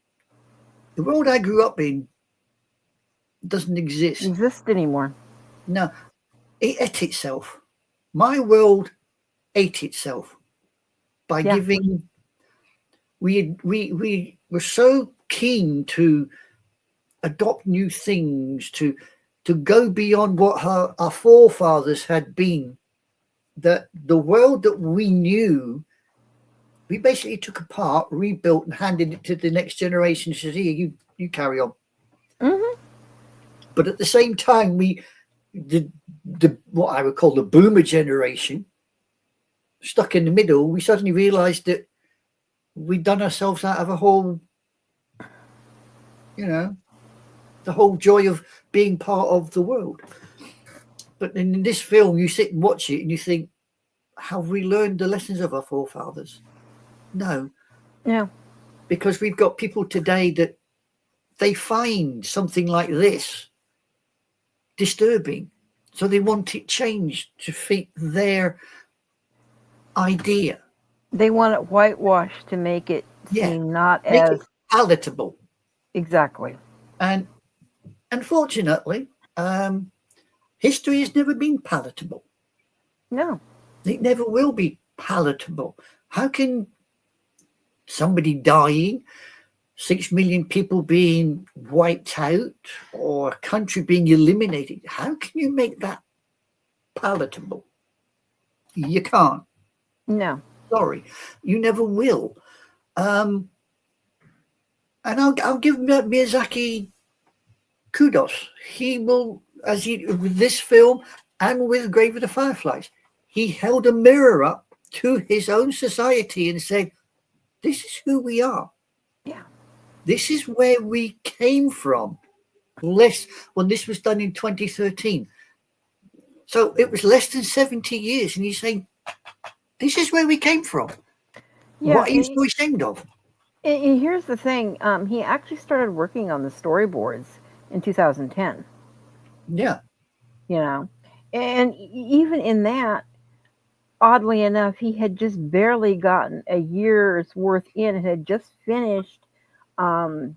Speaker 2: the world I grew up in doesn't exist.
Speaker 1: Anymore.
Speaker 2: No, it ate itself. My world ate itself by
Speaker 1: Yeah.
Speaker 2: giving. We were so keen to adopt new things, to go beyond what our forefathers had been, that the world that we knew, we basically took apart, rebuilt, and handed it to the next generation. Said, "Here, you carry on." But at the same time, the what I would call the boomer generation, stuck in the middle, we suddenly realised that we'd done ourselves out of a whole, the whole joy of being part of the world. But in this film, you sit and watch it, and you think, have we learned the lessons of our forefathers? No.
Speaker 1: No.
Speaker 2: Because we've got people today that they find something like this disturbing, so they want it changed to fit their idea.
Speaker 1: They want it whitewashed to make it seem not as
Speaker 2: palatable.
Speaker 1: Exactly.
Speaker 2: And unfortunately, history has never been palatable.
Speaker 1: No.
Speaker 2: It never will be palatable. How can somebody dying, 6 million people being wiped out, or a country being eliminated, how can you make that palatable? You can't.
Speaker 1: No.
Speaker 2: Sorry, you never will. And I'll give Miyazaki kudos. He will, with this film and with Grave of the Fireflies, he held a mirror up to his own society and said, "This is who we are.
Speaker 1: Yeah.
Speaker 2: This is where we came from." When this was done in 2013. So it was less than 70 years. And he's saying, this is where we came from. Yeah, what are you so ashamed of?
Speaker 1: And here's the thing. He actually started working on the storyboards in 2010.
Speaker 2: Yeah.
Speaker 1: And even in that, oddly enough, he had just barely gotten a year's worth in and had just finished the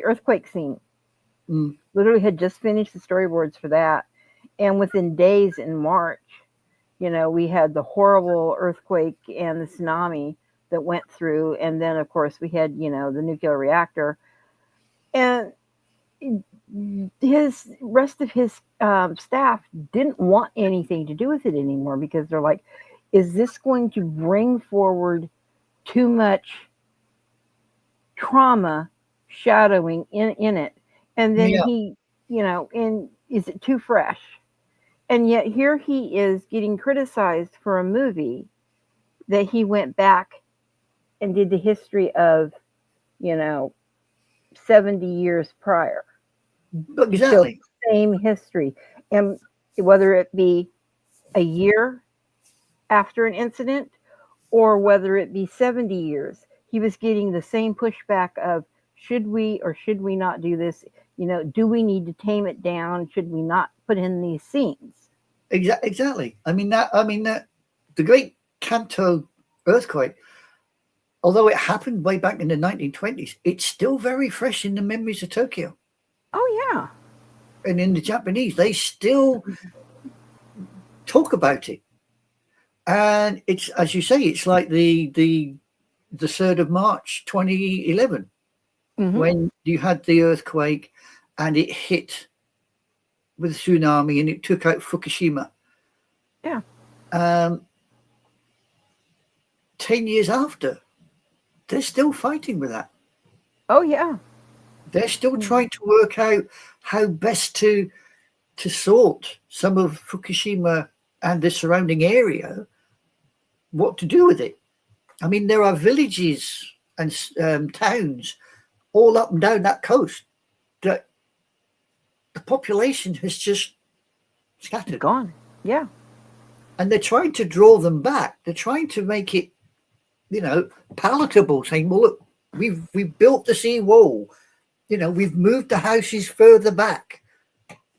Speaker 1: earthquake scene. Literally had just finished the storyboards for that. And within days in March, we had the horrible earthquake and the tsunami that went through. And then, of course, we had, the nuclear reactor. And his rest of his staff didn't want anything to do with it anymore because they're like, is this going to bring forward too much trauma shadowing in it? And then he, and is it too fresh? And yet here he is getting criticized for a movie that he went back and did the history of, 70 years prior.
Speaker 2: Exactly.
Speaker 1: Same history. And whether it be a year after an incident or whether it be 70 years, he was getting the same pushback of, should we or should we not do this? Do we need to tame it down? Should we not put in these scenes?
Speaker 2: Exactly. I mean that the Great Kanto earthquake, although it happened way back in the 1920s, it's still very fresh in the memories of Tokyo.
Speaker 1: Oh, yeah.
Speaker 2: And in the Japanese, they still talk about it. And it's, as you say, it's like the 3rd of March 2011, when you had the earthquake and it hit with a tsunami and it took out Fukushima.
Speaker 1: Yeah.
Speaker 2: 10 years after, they're still fighting with that.
Speaker 1: Oh, yeah.
Speaker 2: They're still trying to work out how best to sort some of Fukushima and the surrounding area, what to do with it. I mean, there are villages and towns all up and down that coast that the population has just scattered.
Speaker 1: Gone. Yeah.
Speaker 2: And they're trying to draw them back. They're trying to make it, palatable, saying, well, look, we've built the sea wall. We've moved the houses further back.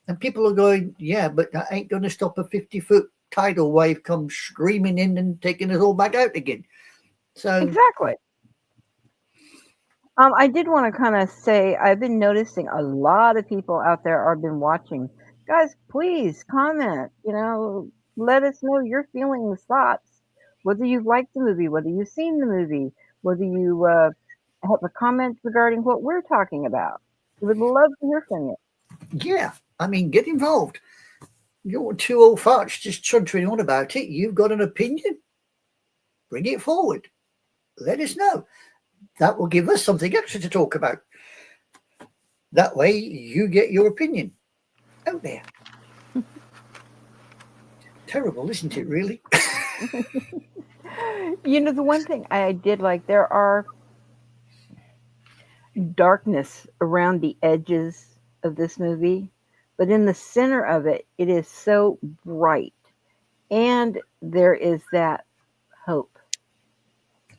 Speaker 2: And people are going, yeah, but that ain't going to stop a 50-foot tidal wave come screaming in and taking us all back out again. So
Speaker 1: exactly. I did want to kind of say, I've been noticing a lot of people out there have been watching. Guys, please comment, let us know your feelings, thoughts, whether you've liked the movie, whether you've seen the movie, whether you have a comment regarding what we're talking about. We would love to hear from you.
Speaker 2: Yeah, I mean, get involved. You're two old farts just chuntering on about it. You've got an opinion. Bring it forward. Let us know. That will give us something extra to talk about. That way you get your opinion out there. Terrible, isn't it, really?
Speaker 1: The one thing I did like, there are darkness around the edges of this movie, but in the center of it, it is so bright. And there is that hope.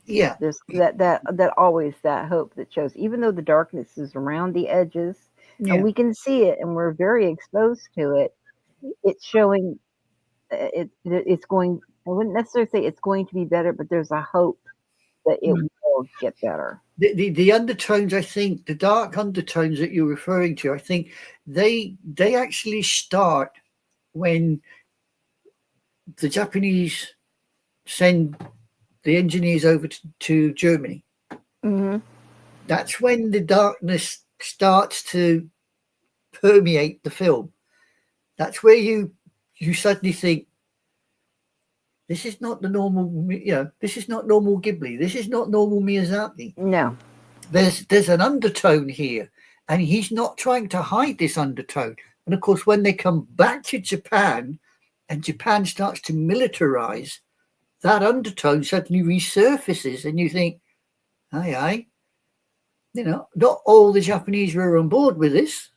Speaker 2: Yeah.
Speaker 1: There's that always that hope that shows, even though the darkness is around the edges, and we can see it, and we're very exposed to it. It's showing it's going. I wouldn't necessarily say it's going to be better, but there's a hope that it will get better.
Speaker 2: The undertones, I think, the dark undertones that you're referring to, I think they actually start when the Japanese send the engineers over to Germany.
Speaker 1: Mm-hmm.
Speaker 2: That's when the darkness starts to permeate the film. That's where you suddenly think, this is not the normal, this is not normal Ghibli. This is not normal Miyazaki.
Speaker 1: No.
Speaker 2: There's an undertone here, and he's not trying to hide this undertone. And of course, when they come back to Japan and Japan starts to militarize, that undertone suddenly resurfaces, and you think, aye. Not all the Japanese were on board with this,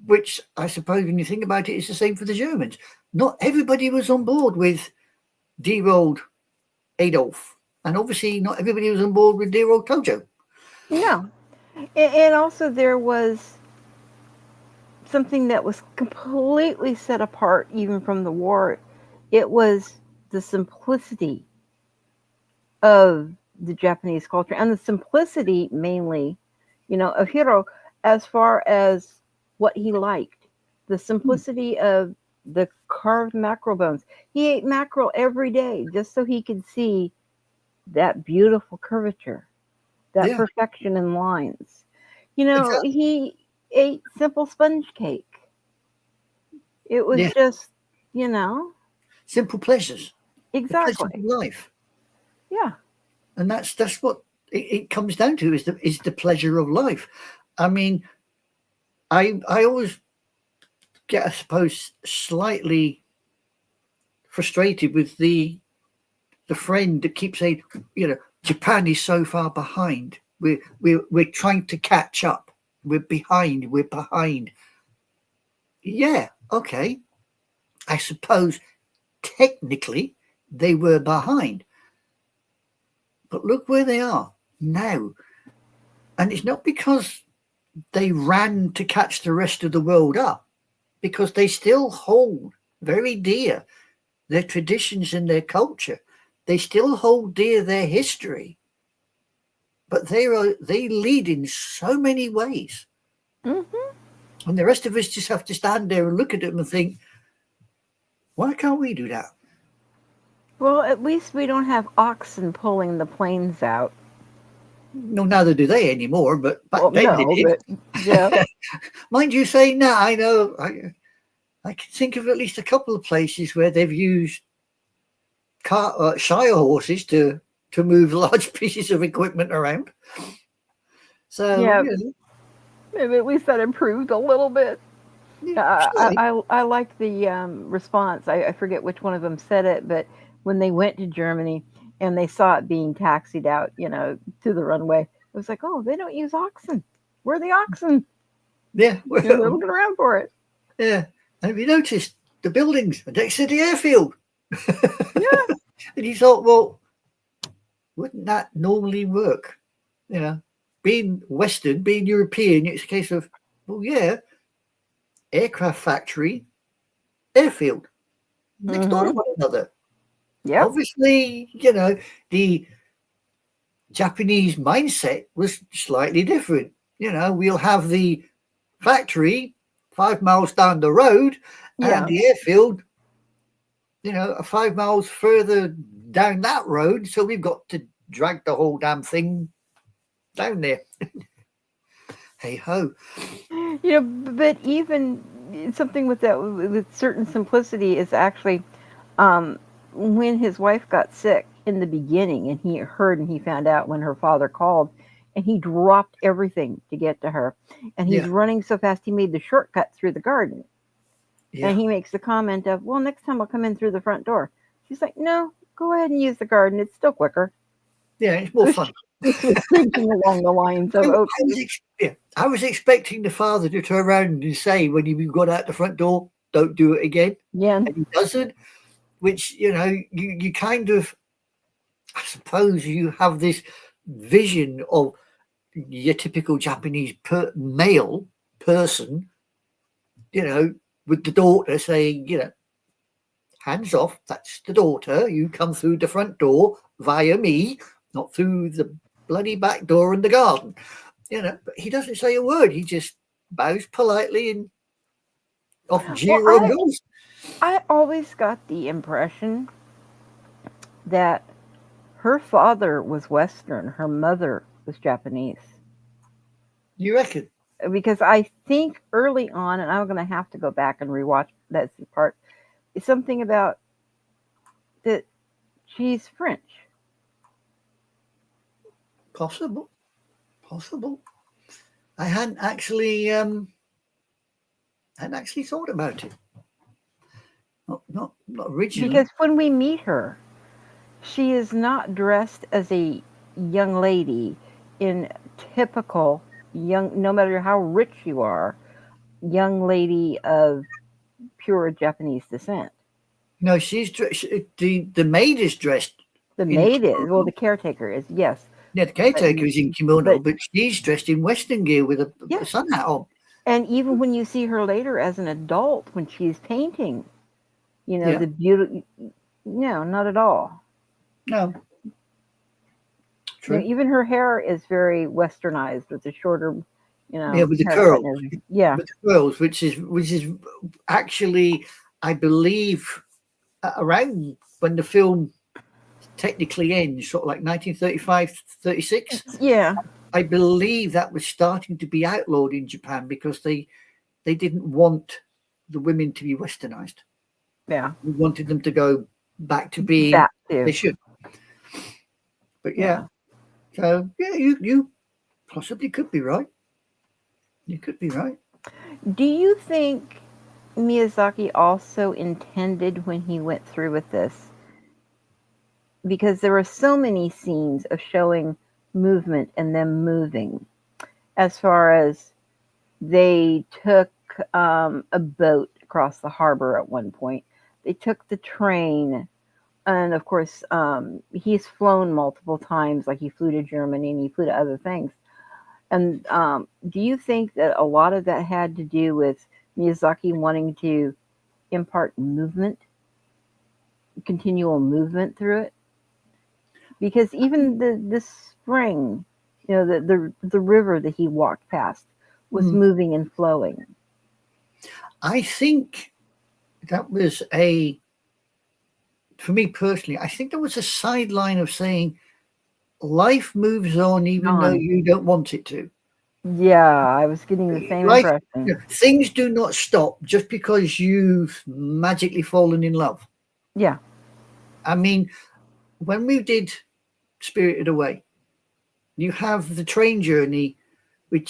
Speaker 2: which I suppose when you think about it, it's the same for the Germans. Not everybody was on board with dear old Adolf. And obviously not everybody was on board with dear old Tojo.
Speaker 1: No. And also there was something that was completely set apart even from the war. It was the simplicity of the Japanese culture, and the simplicity mainly, of Hiro, as far as what he liked. The simplicity of the carved mackerel bones. He ate mackerel every day just so he could see that beautiful curvature, that perfection in lines. Exactly. He ate simple sponge cake. It was just,
Speaker 2: simple pleasures.
Speaker 1: Exactly.
Speaker 2: The pleasures of life.
Speaker 1: Yeah.
Speaker 2: And that's what it comes down to, is the pleasure of life. I mean, I always get, I suppose, slightly frustrated with the friend that keeps saying, Japan is so far behind. We're trying to catch up. We're behind. Yeah, okay. I suppose technically they were behind. But look where they are now. And it's not because they ran to catch the rest of the world up, because they still hold very dear their traditions and their culture. they still hold dear their history, but they lead in so many ways.
Speaker 1: Mm-hmm.
Speaker 2: And the rest of us just have to stand there and look at them and think, why can't we do that?
Speaker 1: Well, at least we don't have oxen pulling the planes out.
Speaker 2: No, neither do they anymore, but back
Speaker 1: Well,
Speaker 2: then they
Speaker 1: no,
Speaker 2: did.
Speaker 1: but yeah,
Speaker 2: Mind you, saying that, I know I can think of at least a couple of places where they've used shire horses to move large pieces of equipment around. So
Speaker 1: yeah. Maybe at least that improved a little bit.
Speaker 2: yeah,
Speaker 1: I like the response. I forget which one of them said it, but when they went to Germany and they saw it being taxied out, to the runway, it was like, oh, they don't use oxen. Where are the oxen?
Speaker 2: yeah,
Speaker 1: They're looking around for it.
Speaker 2: yeah. Have you noticed the buildings next to the airfield?
Speaker 1: Yeah,
Speaker 2: And you thought, well, wouldn't that normally work? Being Western, being European, it's a case of, well, yeah, aircraft factory, airfield, next door to
Speaker 1: mm-hmm.
Speaker 2: one another.
Speaker 1: Yep,
Speaker 2: Obviously, the Japanese mindset was slightly different. We'll have the factory 5 miles down the road and
Speaker 1: yeah.
Speaker 2: the airfield, 5 miles further down that road. So we've got to drag the whole damn thing down there. Hey ho.
Speaker 1: But even something with that, with certain simplicity, is actually um, when his wife got sick in the beginning, and he heard and he found out when her father called, and he dropped everything to get to her, and he's
Speaker 2: Yeah,
Speaker 1: running so fast he made the shortcut through the garden, and
Speaker 2: yeah,
Speaker 1: he makes the comment of, "Well, next time I'll come in through the front door." She's like, "No, go ahead and use the garden. It's still quicker."
Speaker 2: yeah. It's more fun.
Speaker 1: She was thinking along the lines of, "Okay,
Speaker 2: I was expecting the father to turn around and say when he got out the front door, "Don't do it again,"
Speaker 1: yeah,
Speaker 2: and he doesn't. Which you kind of, I suppose, you have this vision of your typical Japanese male person, with the daughter saying, hands off. That's the daughter. You come through the front door via me, not through the bloody back door in the garden." But he doesn't say a word. He just bows politely and off
Speaker 1: well,
Speaker 2: Jiro goes.
Speaker 1: I always got the impression that her father was Western, her mother was Japanese.
Speaker 2: You reckon?
Speaker 1: Because I think early on, and I'm going to have to go back and rewatch that part, is something about that she's French.
Speaker 2: Possible. I hadn't actually thought about it. Not originally.
Speaker 1: Because when we meet her, she is not dressed as a young lady in typical young, no matter how rich you are, young lady of pure Japanese descent.
Speaker 2: No, the maid is dressed
Speaker 1: The
Speaker 2: in
Speaker 1: maid is, well,
Speaker 2: kimono.
Speaker 1: the caretaker is, yes.
Speaker 2: Yeah, the
Speaker 1: But,
Speaker 2: caretaker is in kimono,
Speaker 1: but
Speaker 2: but she's dressed in Western gear with a
Speaker 1: yeah.
Speaker 2: sun hat on.
Speaker 1: And even when you see her later as an adult, when she's painting,
Speaker 2: Yeah.
Speaker 1: the beauty, no, not at all.
Speaker 2: No. True.
Speaker 1: Even her hair is very westernized with the shorter,
Speaker 2: Yeah, with the
Speaker 1: haircut
Speaker 2: curls.
Speaker 1: and everything. Yeah.
Speaker 2: With the curls, which is actually, I believe, around when the film technically ends, sort of like 1935, 36.
Speaker 1: Yeah.
Speaker 2: I believe that was starting to be outlawed in Japan because they didn't want the women to be westernized.
Speaker 1: Yeah.
Speaker 2: We wanted them to go back to being
Speaker 1: That too.
Speaker 2: they should. But yeah,
Speaker 1: Yeah.
Speaker 2: so yeah, you possibly could be right. You could be right.
Speaker 1: Do you think Miyazaki also intended when he went through with this? Because there were so many scenes of showing movement and them moving, as far as they took a boat across the harbor at one point. They took the train, and of course, he's flown multiple times. Like he flew to Germany and he flew to other things. And do you think that a lot of that had to do with Miyazaki wanting to impart movement, continual movement through it? because even this spring, you know, the river that he walked past was
Speaker 2: Mm.
Speaker 1: moving and flowing.
Speaker 2: I think that was for me personally, I think there was a sideline of saying life moves on even though
Speaker 1: On.
Speaker 2: you don't want it to.
Speaker 1: Yeah, I was getting the same
Speaker 2: Life,
Speaker 1: impression.
Speaker 2: things do not stop just because you've magically fallen in love.
Speaker 1: Yeah.
Speaker 2: I mean, when we did Spirited Away, you have the train journey with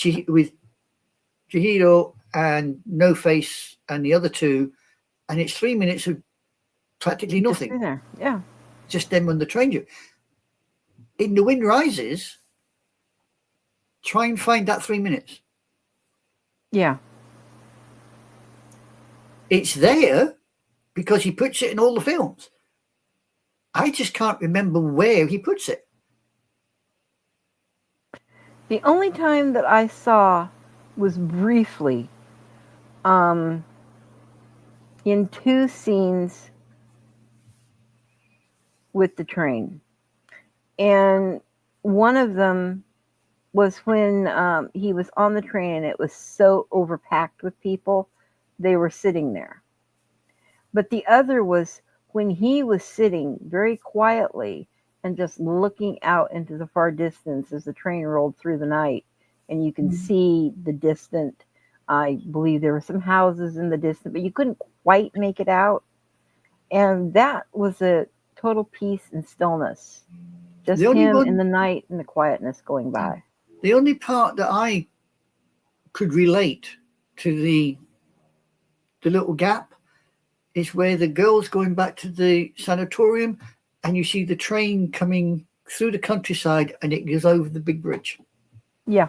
Speaker 2: Chihiro and No Face and the other two, and it's 3 minutes of practically
Speaker 1: Just
Speaker 2: nothing,
Speaker 1: in there. Yeah.
Speaker 2: just them on the train journey. In The Wind Rises, try and find that 3 minutes.
Speaker 1: Yeah.
Speaker 2: It's there because he puts it in all the films. I just can't remember where he puts it.
Speaker 1: The only time that I saw was briefly um, in two scenes with the train. And one of them was when he was on the train and it was so overpacked with people, they were sitting there. But the other was when he was sitting very quietly and just looking out into the far distance as the train rolled through the night. And you can see the distant, I believe there were some houses in the distance, but you couldn't quite make it out. And that was a total peace and stillness. Just
Speaker 2: The only
Speaker 1: him in
Speaker 2: one,
Speaker 1: the night and the quietness going by.
Speaker 2: the only part that I could relate to the little gap is where the girl's going back to the sanatorium and you see the train coming through the countryside and it goes over the big bridge.
Speaker 1: Yeah.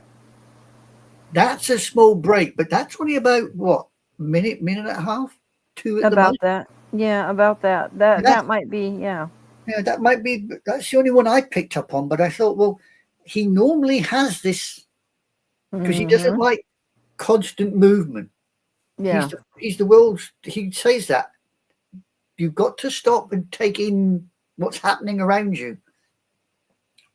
Speaker 2: That's a small break, but that's only about what, minute and a half, two at the
Speaker 1: About
Speaker 2: most.
Speaker 1: that. Yeah, about that. That might be, yeah.
Speaker 2: Yeah, that might be. That's the only one I picked up on. But I thought, well, he normally has this because he doesn't
Speaker 1: Hmm.
Speaker 2: like constant movement.
Speaker 1: Yeah.
Speaker 2: He's the world's. He says that you've got to stop and take in what's happening around you.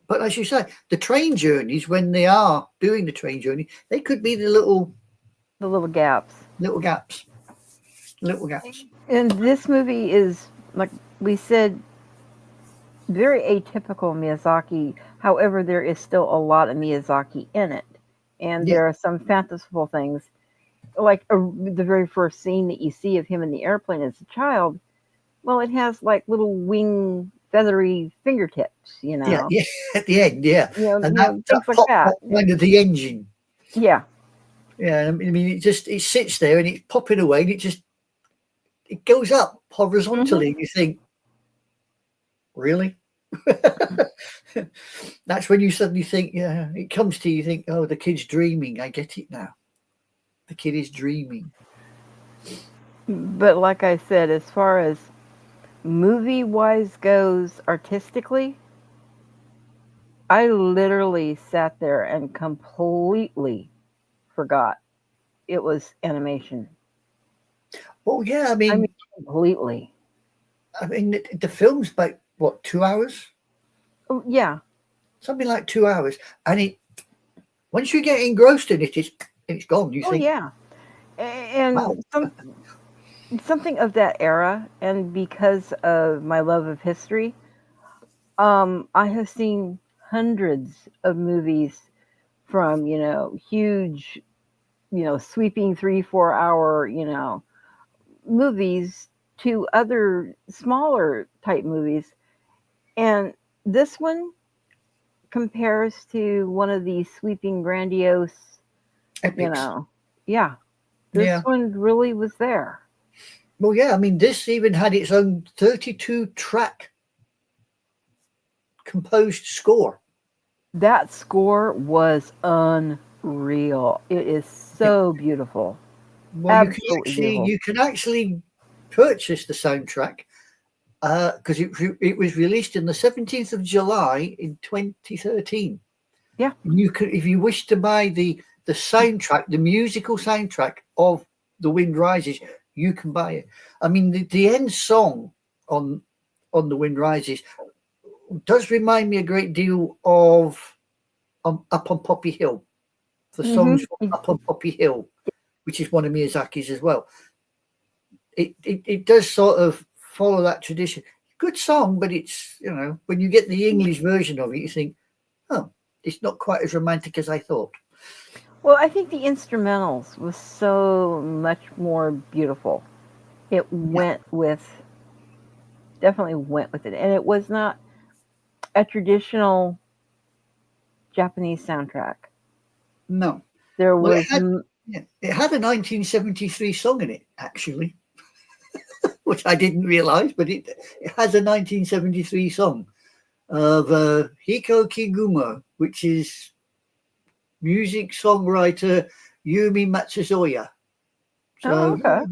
Speaker 2: But as you say, the train journeys, when they are doing the train journey, they could be the little
Speaker 1: gaps.
Speaker 2: little gaps, little gaps.
Speaker 1: And this movie is, like we said, very atypical Miyazaki. However, there is still a lot of Miyazaki in it. And
Speaker 2: Yeah,
Speaker 1: there are some fanciful things. Like the very first scene that you see of him in the airplane as a child, well, it has like little wing feathery fingertips, you
Speaker 2: yeah,
Speaker 1: know.
Speaker 2: yeah. At the end, yeah, and that
Speaker 1: Things like
Speaker 2: pop
Speaker 1: that.
Speaker 2: kind of the engine.
Speaker 1: Yeah.
Speaker 2: Yeah, I mean, it sits there and it's popping away, and it goes up
Speaker 1: Hmm.
Speaker 2: horizontally. And you think, really? That's when you suddenly think, yeah, it comes to you. You think, oh, the kid's dreaming. I get it now. The kid is dreaming.
Speaker 1: But like I said, as far as movie wise goes artistically, I literally sat there and completely forgot it was animation.
Speaker 2: Well, yeah,
Speaker 1: I mean, completely.
Speaker 2: I mean, the film's about what, 2 hours,
Speaker 1: Oh, yeah.
Speaker 2: something like 2 hours, and it once you get engrossed in it, it's gone. You
Speaker 1: Oh,
Speaker 2: think,
Speaker 1: yeah.
Speaker 2: wow,
Speaker 1: And something of that era, and because of my love of history, I have seen hundreds of movies from, huge, sweeping 3-4 hour, movies to other smaller type movies. And this one compares to one of these sweeping, grandiose, you
Speaker 2: epics.
Speaker 1: know, yeah, this
Speaker 2: Yeah.
Speaker 1: one really was there.
Speaker 2: Well, yeah. I mean, this even had its own 32 track composed score.
Speaker 1: That score was unreal. It is
Speaker 2: Yeah.
Speaker 1: so beautiful.
Speaker 2: Well,
Speaker 1: Absolutely beautiful.
Speaker 2: you can actually purchase the soundtrack because it was released on the 17th of July in 2013.
Speaker 1: Yeah.
Speaker 2: You could, if you wish to buy the soundtrack, the musical soundtrack of The Wind Rises, you can buy it. I mean, the end song on The Wind Rises does remind me a great deal of Up on Poppy Hill, the songs from
Speaker 1: Mhm.
Speaker 2: Up on Poppy Hill, which is one of Miyazaki's as well. It does sort of follow that tradition. Good song, but it's, when you get the English version of it, you think, oh, it's not quite as romantic as I thought.
Speaker 1: Well, I think the instrumentals was so much more beautiful. It
Speaker 2: Yeah,
Speaker 1: definitely went with it. And it was not a traditional Japanese soundtrack.
Speaker 2: no.
Speaker 1: There
Speaker 2: Well,
Speaker 1: was,
Speaker 2: it had a 1973 song in it, actually, which I didn't realize, but it has a 1973 song of Hiko Kiguma, which is music songwriter Yumi Matsuzoya.
Speaker 1: oh,
Speaker 2: So
Speaker 1: okay.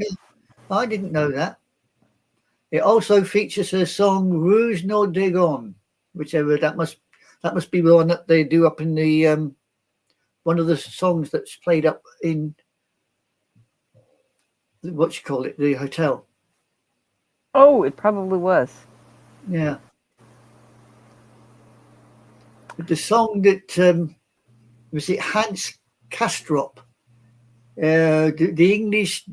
Speaker 2: I didn't know that. It also features her song "Rouge no Dagon," whichever that must be the one that they do up in the one of the songs that's played up in what you call it, the hotel.
Speaker 1: Oh, it probably was.
Speaker 2: Yeah, but the song that was it Hans Kastrop. The English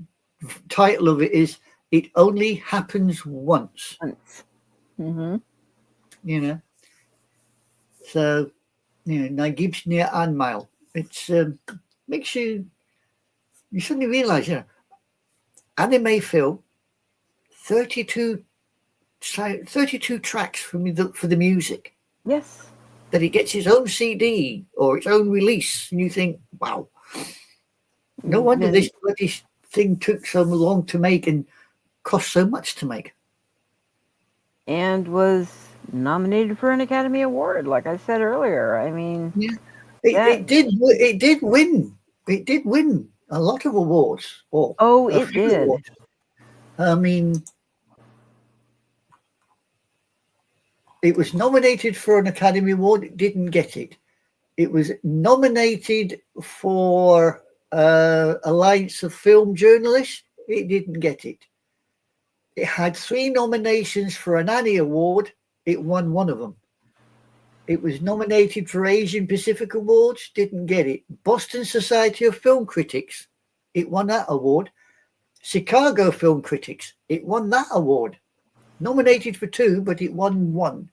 Speaker 2: title of it is "It Only Happens Once."
Speaker 1: Once. Hmm.
Speaker 2: You know, so now Gibbs near Anmile. It's makes you suddenly realise, anime film 32, 32 tracks for the music.
Speaker 1: Yes.
Speaker 2: That it gets its own CD or its own release, and you think, wow, no wonder
Speaker 1: And,
Speaker 2: this bloody thing took so long to make and cost so much to make.
Speaker 1: and was nominated for an Academy Award, like I said earlier. I mean,
Speaker 2: Yeah,
Speaker 1: that,
Speaker 2: it did win. It did win a lot of awards, or
Speaker 1: oh,
Speaker 2: a
Speaker 1: it
Speaker 2: few
Speaker 1: did.
Speaker 2: awards. I mean, it was nominated for an Academy Award. It didn't get it. It was nominated for Alliance of Film Journalists. It didn't get it. It had 3 nominations for an Annie Award. It won one of them. It was nominated for Asian Pacific Awards. Didn't get it. Boston Society of Film Critics. It won that award. Chicago Film Critics. It won that award. Nominated for 2, but it won 1.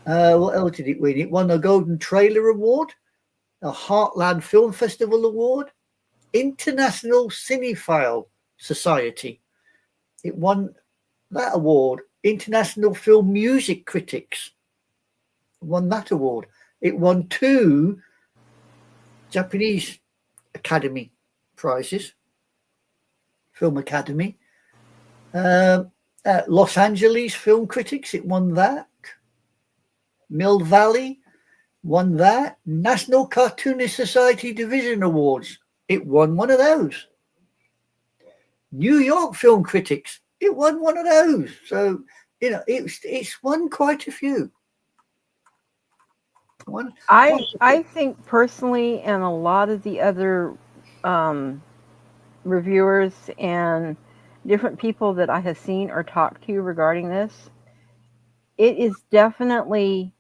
Speaker 2: What else did it win? It won a Golden Trailer Award, a Heartland Film Festival Award, International Cinephile Society. It won that award. International Film Music Critics won that award. It won 2 Japanese Academy prizes, Film Academy. Los Angeles Film Critics, it won that. Mill Valley won that. National Cartoonist Society Division Awards, it won one of those. New York Film Critics, it won one of those. So, it's won quite a few. One quite a few.
Speaker 1: I think personally, and a lot of the other um, reviewers and different people that I have seen or talked to regarding this, it is definitely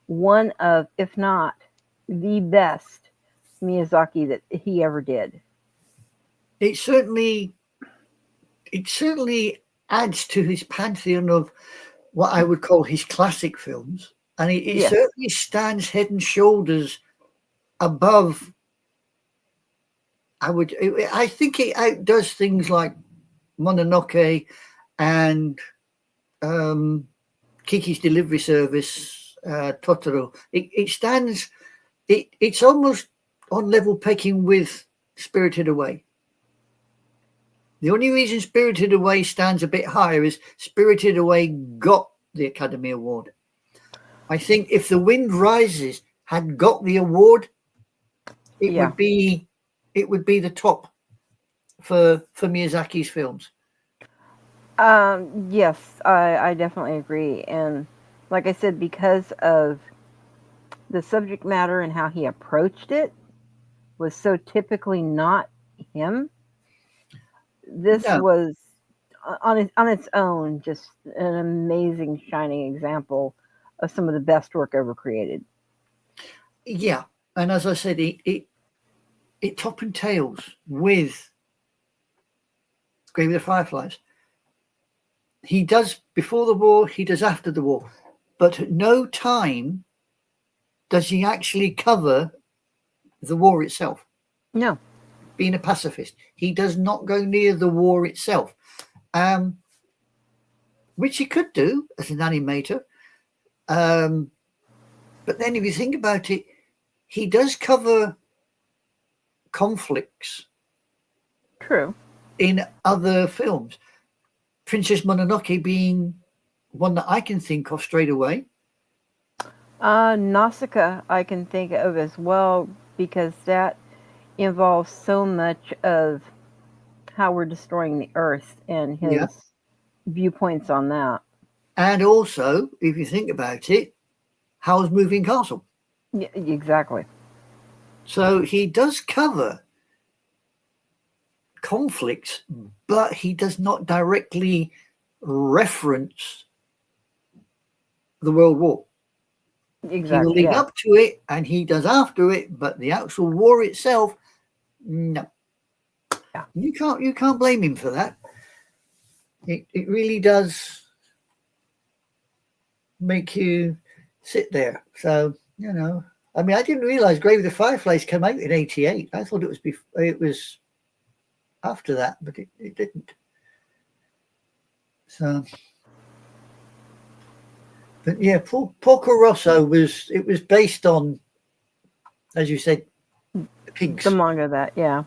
Speaker 1: one of, if not the best Miyazaki that he ever did.
Speaker 2: It certainly it certainly adds to his pantheon of what I would call his classic films, and it
Speaker 1: Yes.
Speaker 2: certainly stands head and shoulders above. I think it outdoes things like Mononoke and um, Kiki's Delivery Service, Totoro. It stands. It's almost on level pegging with Spirited Away. The only reason Spirited Away stands a bit higher is Spirited Away got the Academy Award. I think if The Wind Rises had got the award, it
Speaker 1: Yeah.
Speaker 2: would be the top for Miyazaki's films.
Speaker 1: Yes, I definitely agree. And like I said, because of the subject matter and how he approached it was so typically not him, this
Speaker 2: No,
Speaker 1: was on its own just an amazing shining example of some of the best work ever created.
Speaker 2: Yeah, and as I said, it top and tails with Grave of the Fireflies. He does before the war, he does after the war, but at no time does he actually cover the war itself.
Speaker 1: No.
Speaker 2: Being a pacifist, he does not go near the war itself, which he could do as an animator. But then if you think about it, he does cover conflicts.
Speaker 1: True.
Speaker 2: In other films, Princess Mononoke being one that I can think of straight away.
Speaker 1: Nausicaa I can think of as well, because that involves so much of how we're destroying the earth and his viewpoints on that.
Speaker 2: And also, if you think about it, Howl's Moving Castle.
Speaker 1: Yeah, exactly.
Speaker 2: So he does cover conflicts, but he does not directly reference the World War.
Speaker 1: Exactly.
Speaker 2: He will lead up to it and he does after it, but the actual war itself, no.
Speaker 1: Yeah.
Speaker 2: You can't blame him for that. It really does make you sit there. So, you know, I mean, I didn't realize Grave of the Fireflies came out in '88. I thought it was after that, but it didn't. So, but yeah, Porco Rosso was based on, as you said, pigs.
Speaker 1: The manga that, yeah.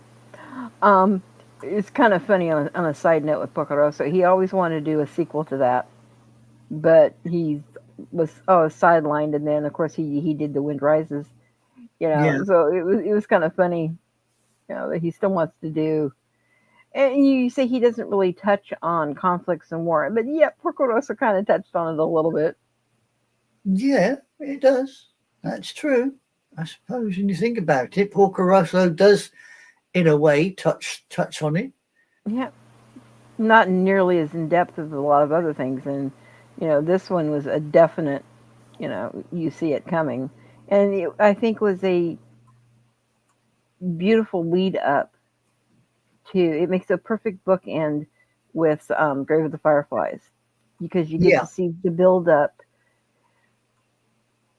Speaker 1: It's kind of funny on a side note with Porco Rosso. He always wanted to do a sequel to that, but he was sidelined, and then of course he did The Wind Rises. You know,
Speaker 2: Yeah.
Speaker 1: so it was kind of funny, you know, that he still wants to do. And you say he doesn't really touch on conflicts and war, but yeah, Porco Rosso kind of touched on it a little bit.
Speaker 2: Yeah, it does. That's true. I suppose when you think about it, Porco Rosso does, in a way, touch on it.
Speaker 1: Yeah, not nearly as in depth as a lot of other things, and you know, this one was a definite. You know, you see it coming, and I think was a beautiful lead up to. It makes a perfect bookend with Grave of the Fireflies, because you get to see the build up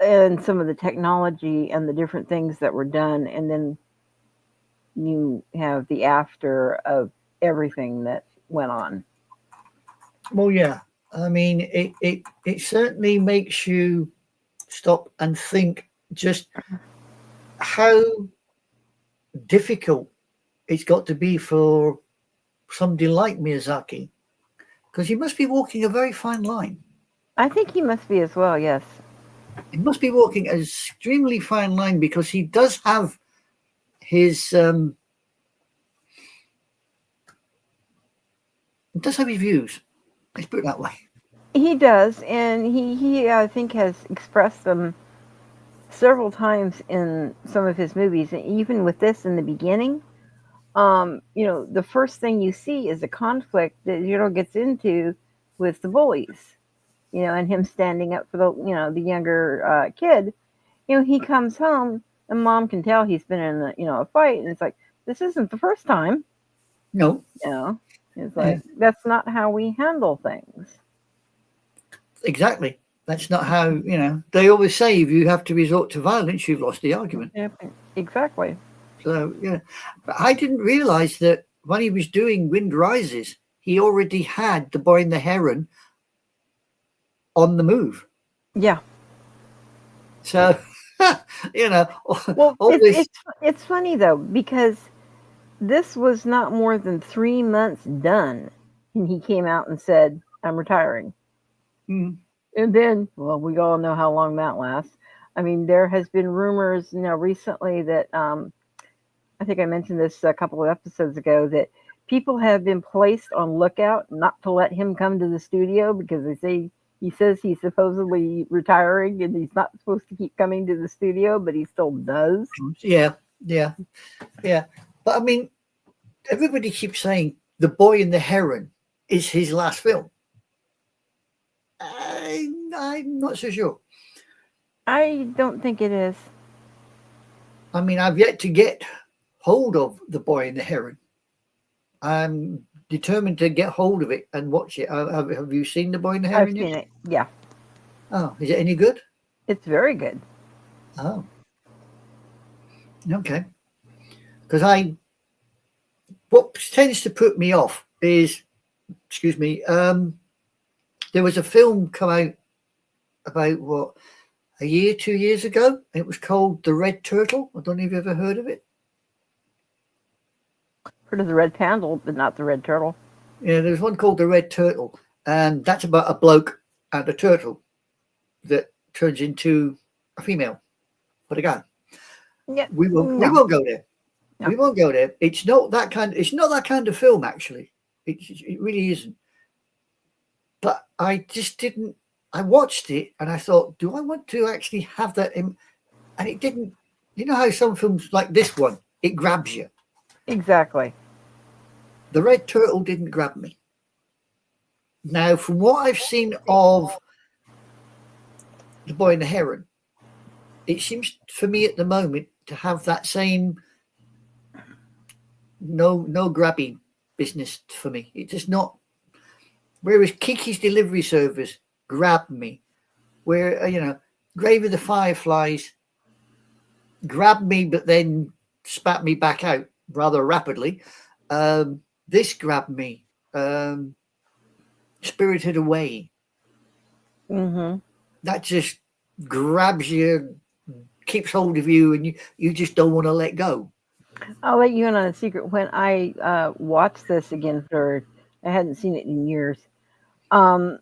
Speaker 1: and some of the technology and the different things that were done, and then you have the after of everything that went on.
Speaker 2: Well, yeah. I mean, it certainly makes you stop and think just how difficult it's got to be for somebody like Miyazaki, because he must be walking a very fine line.
Speaker 1: I think he must be as well, yes.
Speaker 2: He must be walking an extremely fine line, because he does have his views. Let's put it that way.
Speaker 1: He does, and he I think has expressed them several times in some of his movies, and even with this in the beginning. You know, the first thing you see is a conflict that Jiro gets into with the bullies. You know, and him standing up for the younger kid. You know, he comes home and mom can tell he's been in a fight, and it's like, this isn't the first time.
Speaker 2: No.
Speaker 1: You know, it's like, that's not how we handle things.
Speaker 2: Exactly. That's not how, you know, they always say if you have to resort to violence, you've lost the argument.
Speaker 1: Yeah, exactly.
Speaker 2: So, yeah. But I didn't realize that when he was doing Wind Rises, he already had The Boy and the Heron on the move.
Speaker 1: Yeah.
Speaker 2: So, you know.
Speaker 1: Well, it's funny, though, because this was not more than 3 months done, and he came out and said, I'm retiring.
Speaker 2: Mm.
Speaker 1: And then, well, we all know how long that lasts. I mean, there has been rumors, recently that I think I mentioned this a couple of episodes ago, that people have been placed on lookout not to let him come to the studio, because he says he's supposedly retiring and he's not supposed to keep coming to the studio, but he still does.
Speaker 2: Yeah. But I mean, everybody keeps saying The Boy and the Heron is his last film. I'm not so sure.
Speaker 1: I don't think it is.
Speaker 2: I mean, I've yet to get hold of The Boy and the Heron. I'm determined to get hold of it and watch it. Have you seen The Boy and the
Speaker 1: I've
Speaker 2: Heron yet?
Speaker 1: seen it. Yeah,
Speaker 2: Oh, is it any good?
Speaker 1: it's very good.
Speaker 2: Oh, okay. Because what tends to put me off is, excuse me, there was a film come out about what, a year, 2 years ago. It was called The Red Turtle. I don't know if you've ever heard of it.
Speaker 1: Heard of the red panel, but not the red turtle.
Speaker 2: Yeah, there's one called The Red Turtle, and that's about a bloke and a turtle that turns into a female for the guy.
Speaker 1: Yeah,
Speaker 2: We
Speaker 1: no,
Speaker 2: won't go there.
Speaker 1: no,
Speaker 2: We won't go there. It's not that kind. It's not that kind of film, actually. It really isn't. But I just didn't. I watched it and I thought, do I want to actually have that? And it didn't. You know how some films like this one, it grabs you.
Speaker 1: exactly.
Speaker 2: The Red Turtle didn't grab me. Now, from what I've seen of The Boy and the Heron, it seems for me at the moment to have that same no grabby business for me. It's just not. Whereas Kiki's Delivery Service grabbed me, where Grave of the Fireflies grabbed me, but then spat me back out rather rapidly. This grabbed me. Spirited Away.
Speaker 1: Mm-hmm.
Speaker 2: That just grabs you, keeps hold of you, and you just don't want to let go.
Speaker 1: I'll let you in on a secret. When I watched this again I hadn't seen it in years. Um,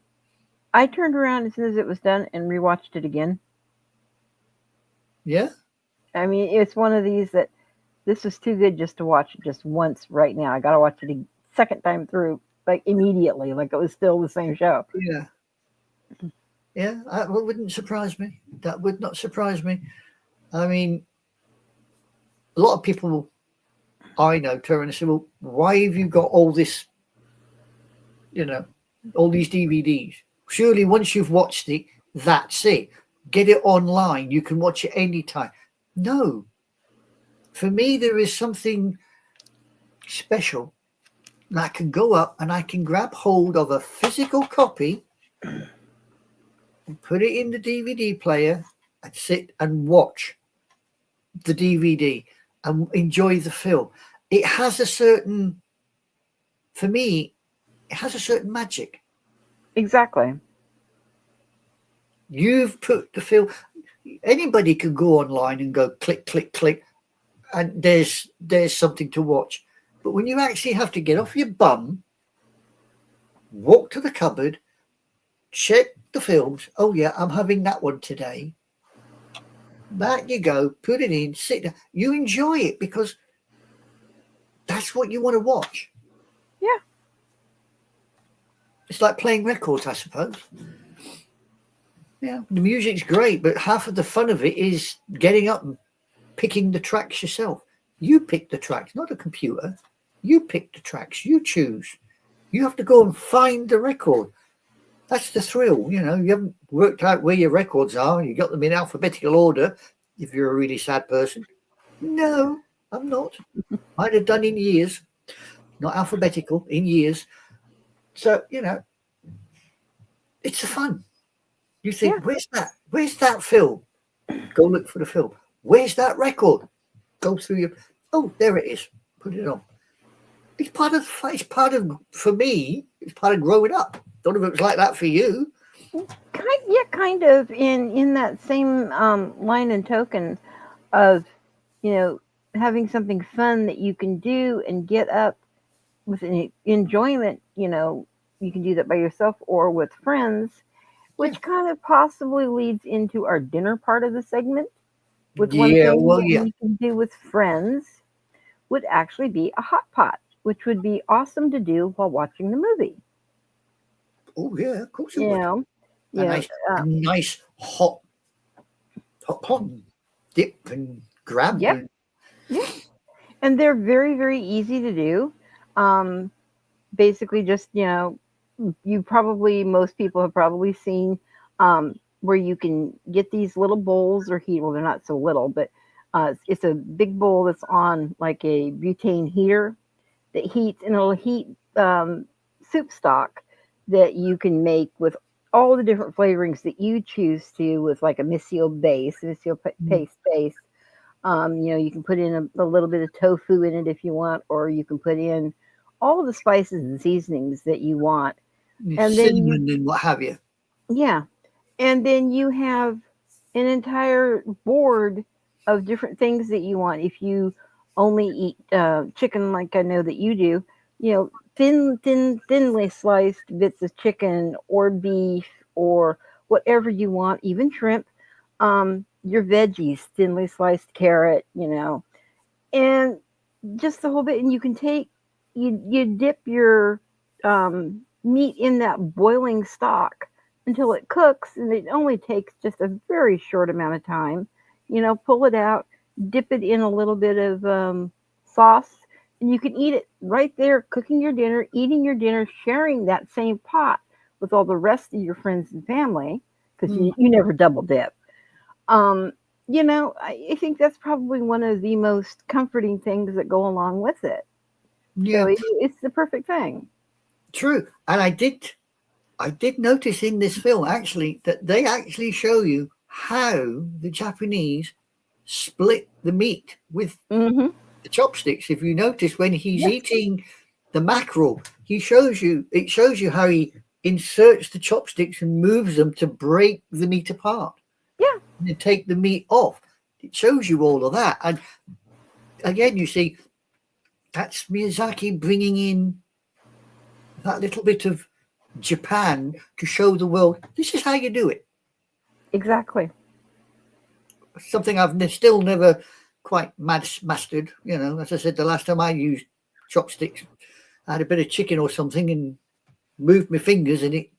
Speaker 1: I turned around as soon as it was done and rewatched it again.
Speaker 2: Yeah,
Speaker 1: I mean, it's one of these that this was too good just to watch it just once right now. I got to watch it a second time through, like immediately, like it was still the same show.
Speaker 2: yeah, yeah. That wouldn't surprise me. That would not surprise me. I mean, a lot of people I know turn and say, "Well, why have you got all this? You know, all these DVDs? Surely once you've watched it, that's it. Get it online. You can watch it anytime." No, for me, there is something special. And I can go up and I can grab hold of a physical copy and put it in the DVD player and sit and watch the DVD and enjoy the film. It has a certain, for me, it has a certain magic.
Speaker 1: Exactly.
Speaker 2: You've put the film, anybody can go online and go click, click, click, and there's something to watch. But when you actually have to get off your bum, walk to the cupboard, check the films. Oh yeah, I'm having that one today. Back you go, put it in, sit down. You enjoy it because that's what you want to watch.
Speaker 1: Yeah.
Speaker 2: It's like playing records, I suppose. Yeah, the music's great, but half of the fun of it is getting up and picking the tracks yourself. You pick the tracks, not a computer. You pick the tracks. You choose. You have to go and find the record. That's the thrill. You haven't worked out where your records are and you got them in alphabetical order if you're a really sad person. No, I'm not. I'd have done in years, not alphabetical, in years. So, it's the fun. You think,
Speaker 1: Yeah.
Speaker 2: where's that? Where's that film? Go look for the film. Where's that record? Go through your, oh, there it is. Put it on. It's part of, for me, it's part of growing up. Don't know if it was like that for you.
Speaker 1: Kind of in that same line and token of you know having something fun that you can do and get up with an enjoyment. You can do that by yourself or with friends,
Speaker 2: Yeah.
Speaker 1: which kind of possibly leads into our dinner part of the segment. With one
Speaker 2: Yeah,
Speaker 1: thing
Speaker 2: well,
Speaker 1: that
Speaker 2: yeah.
Speaker 1: we can do with friends would actually be a hot pot, which would be awesome to do while watching the movie.
Speaker 2: Oh, yeah, of course it
Speaker 1: You
Speaker 2: would.
Speaker 1: know,
Speaker 2: A
Speaker 1: you know,
Speaker 2: nice, a nice hot pot, dip and grab.
Speaker 1: yep,
Speaker 2: And,
Speaker 1: yeah, and they're very, very easy to do. Um, Basically, just most people have probably seen where you can get these little bowls or heat. Well, they're not so little, but it's a big bowl that's on like a butane heater that heats, and it'll heat soup stock that you can make with all the different flavorings that you choose to, with like a miso
Speaker 2: Mm.
Speaker 1: paste base. You can put in a little bit of tofu in it if you want, or you can put in all of the spices and seasonings that you want. And then
Speaker 2: Cinnamon and what have you.
Speaker 1: yeah, and then you have an entire board of different things that you want. If you only eat chicken, like I know that you do, thinly sliced bits of chicken or beef or whatever you want, even shrimp. Your veggies, thinly sliced carrot, and just the whole bit. And you can take you dip your meat in that boiling stock until it cooks, and it only takes just a very short amount of time. Pull it out, dip it in a little bit of sauce, and you can eat it right there, cooking your dinner, eating your dinner, sharing that same pot with all the rest of your friends and family, because
Speaker 2: Mm.
Speaker 1: you never double dip. um, I think that's probably one of the most comforting things that go along with it. So
Speaker 2: Yeah,
Speaker 1: it's the perfect thing.
Speaker 2: true. And I did notice in this film actually that they actually show you how the Japanese split the meat with
Speaker 1: Hmm.
Speaker 2: the chopsticks. If you notice when he's
Speaker 1: Yeah,
Speaker 2: eating the mackerel, it shows you how he inserts the chopsticks and moves them to break the meat apart
Speaker 1: yeah,
Speaker 2: and then take the meat off. It shows you all of that. And again, you see, that's Miyazaki bringing in that little bit of Japan to show the world this is how you do it.
Speaker 1: exactly.
Speaker 2: Something I've still never quite mastered. As I said, the last time I used chopsticks, I had a bit of chicken or something and moved my fingers, and it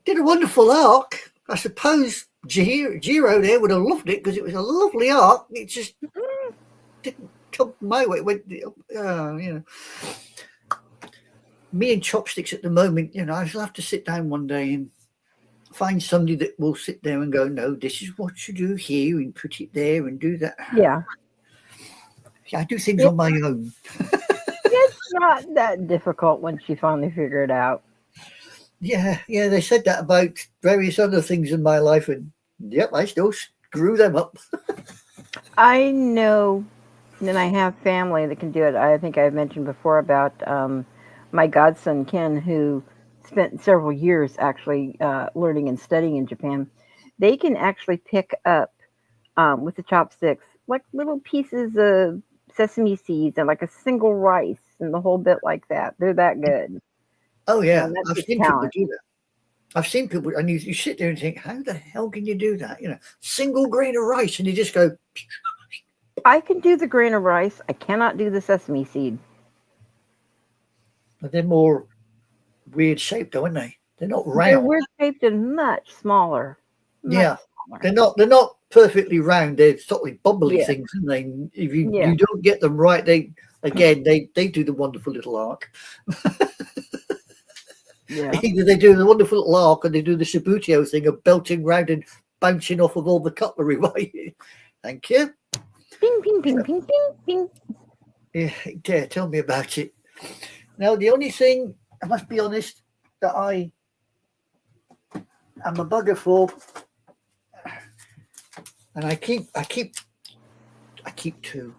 Speaker 2: did a wonderful arc. I suppose Jiro there would have loved it because it was a lovely arc. It just didn't come my way. It went, me and chopsticks at the moment. I shall have to sit down one day and find somebody that will sit there and go, no, this is what you do here and put it there and do that.
Speaker 1: Yeah,
Speaker 2: I do things
Speaker 1: it,
Speaker 2: on my own.
Speaker 1: it's not that difficult once you finally figure it out.
Speaker 2: Yeah, yeah, they said that about various other things in my life, and yep, I still screw them up.
Speaker 1: I know, and I have family that can do it. I think I've mentioned before about my godson Ken, who spent several years actually learning and studying in Japan. They can actually pick up with the chopsticks like little pieces of sesame seeds and like a single rice and the whole bit like that. They're that good.
Speaker 2: Oh yeah,
Speaker 1: That's
Speaker 2: I've
Speaker 1: just
Speaker 2: seen people
Speaker 1: talent.
Speaker 2: do that. I've seen people, and you sit there and think, how the hell can you do that? Single grain of rice, and you just go.
Speaker 1: I can do the grain of rice. I cannot do the sesame seed.
Speaker 2: But they're more weird shaped, aren't they? They're not
Speaker 1: They're
Speaker 2: round.
Speaker 1: weird shaped and much smaller. Much
Speaker 2: Yeah,
Speaker 1: smaller.
Speaker 2: they're not perfectly round. They're sort of bubbly
Speaker 1: Yeah.
Speaker 2: things, and they if you
Speaker 1: Yeah.
Speaker 2: you don't get them right, they do the wonderful little arc.
Speaker 1: Yeah.
Speaker 2: Either they do the wonderful little arc, or they do the Sabutio thing of belting round and bouncing off of all the cutlery. Right? Thank you.
Speaker 1: Ping, ping, ping, ping, ping, ping.
Speaker 2: Yeah, tell me about it. Now, the only thing I must be honest that I am a bugger for, and I keep two,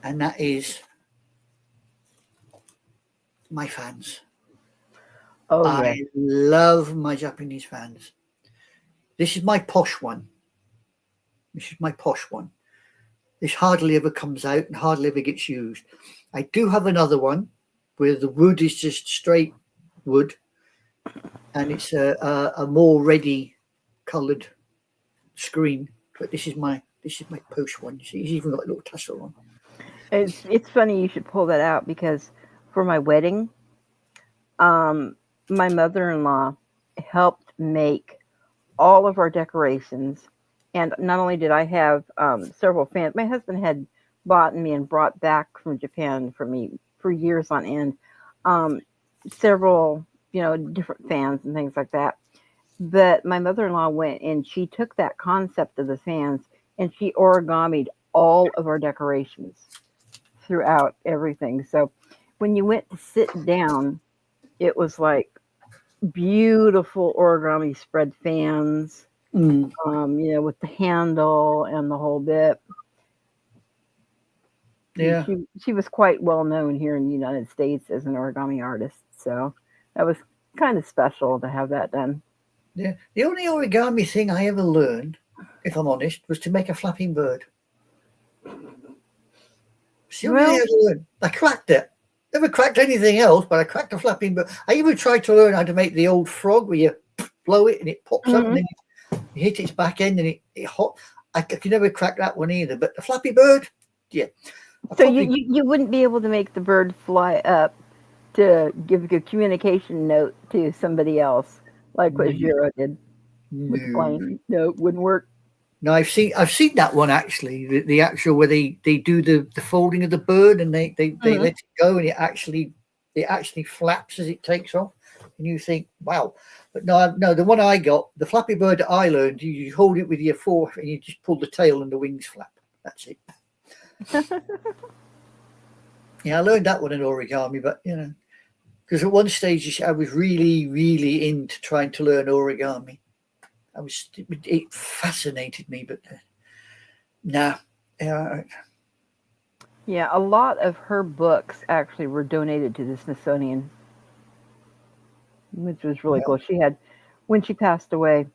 Speaker 2: and that is my fans.
Speaker 1: Oh, yeah.
Speaker 2: I love my Japanese fans. This is my posh one. This is my posh one. This hardly ever comes out and hardly ever gets used. I do have another one where the wood is just straight wood, and it's a more ready coloured screen. But this is my posh one. See, he's even got a little tassel on.
Speaker 1: It's funny you should pull that out because for my wedding, um, my mother-in-law helped make all of our decorations. And not only did I have several fans, my husband had bought me and brought back from Japan for me for years on end. Um, Several, different fans and things like that. But my mother-in-law went and she took that concept of the fans and she origamied all of our decorations throughout everything. So when you went to sit down, it was like beautiful origami spread fans,
Speaker 2: Mm,
Speaker 1: with the handle and the whole bit. And
Speaker 2: yeah.
Speaker 1: she was quite well known here in the United States as an origami artist. So that was kind of special to have that done.
Speaker 2: Yeah. The only origami thing I ever learned, if I'm honest, was to make a flapping bird. It's the only thing I
Speaker 1: Well,
Speaker 2: ever learned. I cracked it. Never cracked anything else, but I cracked a flapping bird. I even tried to learn how to make the old frog where you blow it and it pops up and
Speaker 1: mhm.
Speaker 2: then you hit its back end and it hot. I could never crack that one either. But the flappy bird, yeah. I
Speaker 1: So you,
Speaker 2: probably
Speaker 1: you you wouldn't be able to make the bird fly up to give a communication note to somebody else, like what
Speaker 2: no,
Speaker 1: Jiro did with the
Speaker 2: no.
Speaker 1: plane. No, it wouldn't work.
Speaker 2: No, I've seen that one actually. The actual where they do the folding of the bird and they
Speaker 1: Mhm.
Speaker 2: let it go and it actually flaps as it takes off, and you think, wow. But no, the one I got, the Flappy Bird that I learned, you hold it with your fork and you just pull the tail and the wings flap. That's it. Yeah, I learned that one in origami, but because at one stage I was really, really into trying to learn origami. It fascinated me, but nah, yeah,
Speaker 1: Yeah, a lot of her books actually were donated to the Smithsonian, which was really
Speaker 2: yeah,
Speaker 1: cool. When she passed away,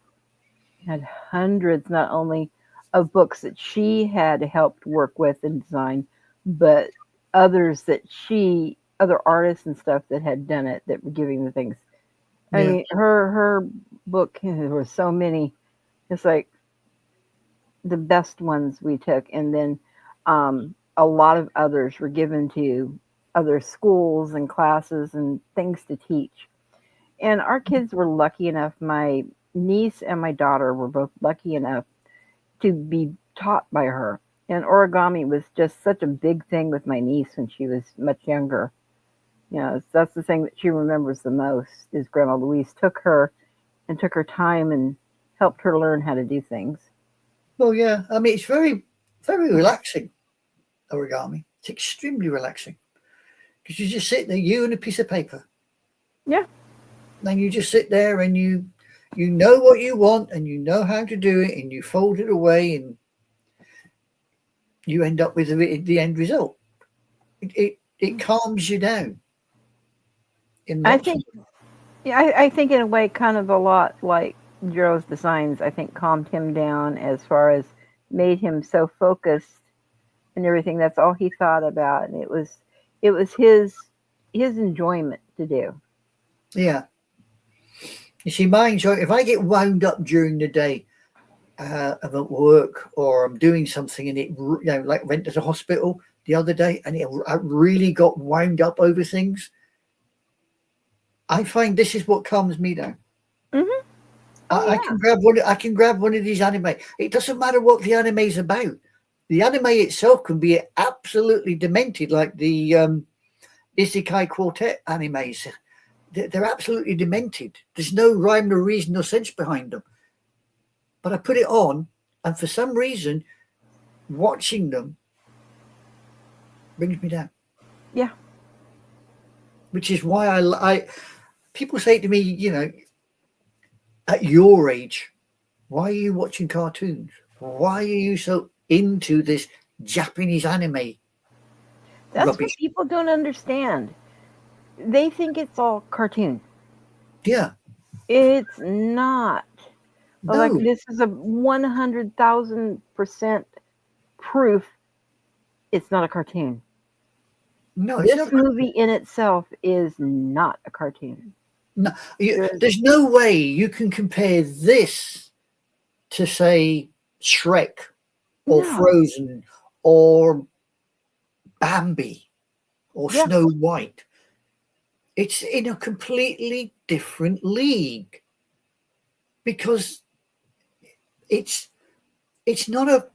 Speaker 1: had hundreds not only of books that she had helped work with and design, but other artists and stuff that had done it that were giving the things. I
Speaker 2: yeah.
Speaker 1: mean, her book, there were so many. It's like the best ones we took, and then a lot of others were given to other schools and classes and things to teach. And our kids were lucky enough. My niece and my daughter were both lucky enough to be taught by her. And origami was just such a big thing with my niece when she was much younger. That's the thing that she remembers the most is Grandma Louise took her and took her time and helped her learn how to do things.
Speaker 2: Well, yeah. I mean, it's very, very relaxing, origami. It's extremely relaxing because you just sit there, you and a piece of paper,
Speaker 1: Yeah,
Speaker 2: and you just sit there and you know what you want and you know how to do it, and you fold it away, and you end up with the end result. It calms you down in
Speaker 1: I
Speaker 2: lots of.
Speaker 1: think yeah, I think in a way kind of a lot like Jiro's designs, I think calmed him down as far as made him so focused and everything. That's all he thought about, and it was his enjoyment to do.
Speaker 2: Yeah. You see, my enjoy if I get wound up during the day, I'm at work or I'm doing something, and like went to the hospital the other day, and I really got wound up over things. I find this is what calms me down.
Speaker 1: Hmm. Oh
Speaker 2: I
Speaker 1: yeah,
Speaker 2: can grab one. I can grab one of these anime. It doesn't matter what the anime is about. The anime itself can be absolutely demented, like the Isekai Quartet animes. They're absolutely demented. There's no rhyme or reason or sense behind them. But I put it on, and for some reason, watching them brings me down.
Speaker 1: yeah.
Speaker 2: Which is why I people say to me, at your age, why are you watching cartoons? Why are you so into this Japanese anime
Speaker 1: That's what
Speaker 2: rubbish?
Speaker 1: people don't understand. They think it's all cartoon.
Speaker 2: Yeah,
Speaker 1: It's not. Like
Speaker 2: no,
Speaker 1: this is a 100,000% proof it's not a cartoon.
Speaker 2: no, it's
Speaker 1: This
Speaker 2: not.
Speaker 1: movie in itself is not a cartoon.
Speaker 2: No,
Speaker 1: There's
Speaker 2: there's no way you can compare this to, say, Shrek or
Speaker 1: no.
Speaker 2: Frozen or Bambi or
Speaker 1: Yeah.
Speaker 2: Snow White. It's in a completely different league because it's it's not a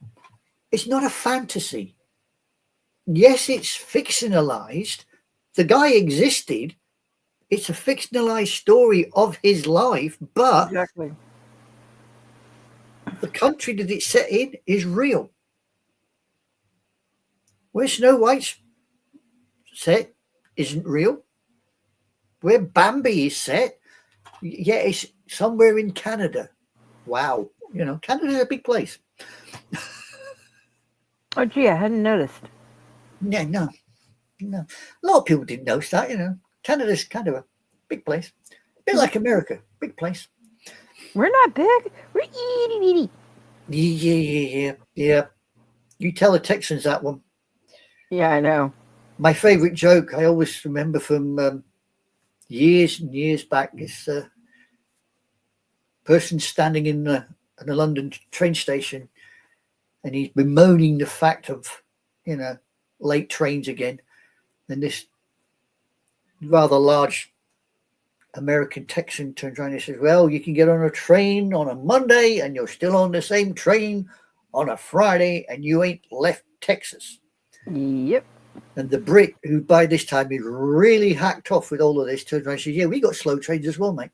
Speaker 2: it's not a fantasy. Yes, it's fictionalized. The guy existed, it's a fictionalized story of his life, but
Speaker 1: Exactly.
Speaker 2: the country that it's set in is real. Where Snow White's set isn't real. Where Bambi is set, yeah, it's somewhere in Canada. Wow. Canada's a big place.
Speaker 1: Oh, gee, I hadn't noticed.
Speaker 2: Yeah, no. A lot of people didn't notice that, Canada's kind of a big place. A bit like America, big place.
Speaker 1: We're not big. We're itty bitty.
Speaker 2: Yeah. You tell the Texans that one.
Speaker 1: Yeah, I know.
Speaker 2: My favorite joke I always remember from years and years back is a person standing in a London train station, and he's bemoaning the fact of, late trains again. And this rather large American Texan turns around and says, well, you can get on a train on a Monday and you're still on the same train on a Friday and you ain't left Texas.
Speaker 1: Yep.
Speaker 2: And the Brit, who by this time is really hacked off with all of this, turns around and says, yeah, we got slow trains as well, mate.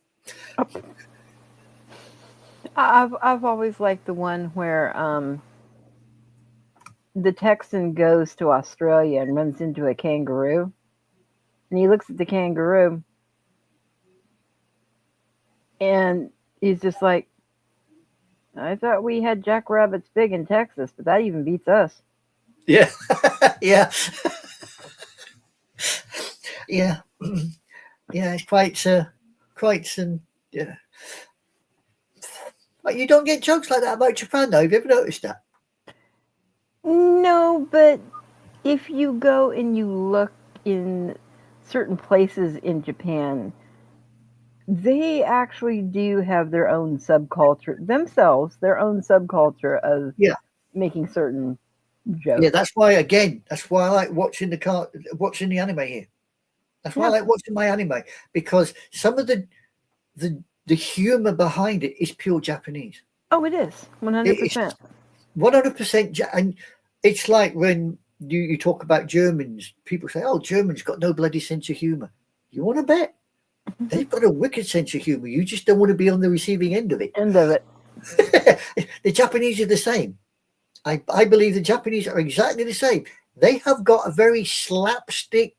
Speaker 1: I've always liked the one where the Texan goes to Australia and runs into a kangaroo, and he looks at the kangaroo, and he's just like, I thought we had jackrabbits big in Texas, but that even beats us.
Speaker 2: Yeah. Yeah. Yeah. Yeah, it's quite some, yeah. But you don't get jokes like that about Japan, though. Have you ever noticed that?
Speaker 1: No, but if you go and you look in certain places in Japan, they actually do have their own subculture themselves, their own subculture of making certain jokes.
Speaker 2: Yeah, that's why I like watching the anime here. That's why I like watching my anime, because some of the humor behind it is pure Japanese.
Speaker 1: Oh, it is 100%.
Speaker 2: 100%, and it's like when you talk about Germans, people say, "Oh, Germans got no bloody sense of humor." You want to bet? They've got a wicked sense of humor. You just don't want to be on the receiving end of it. The Japanese are the same. I believe the Japanese are exactly the same. They have got a very slapstick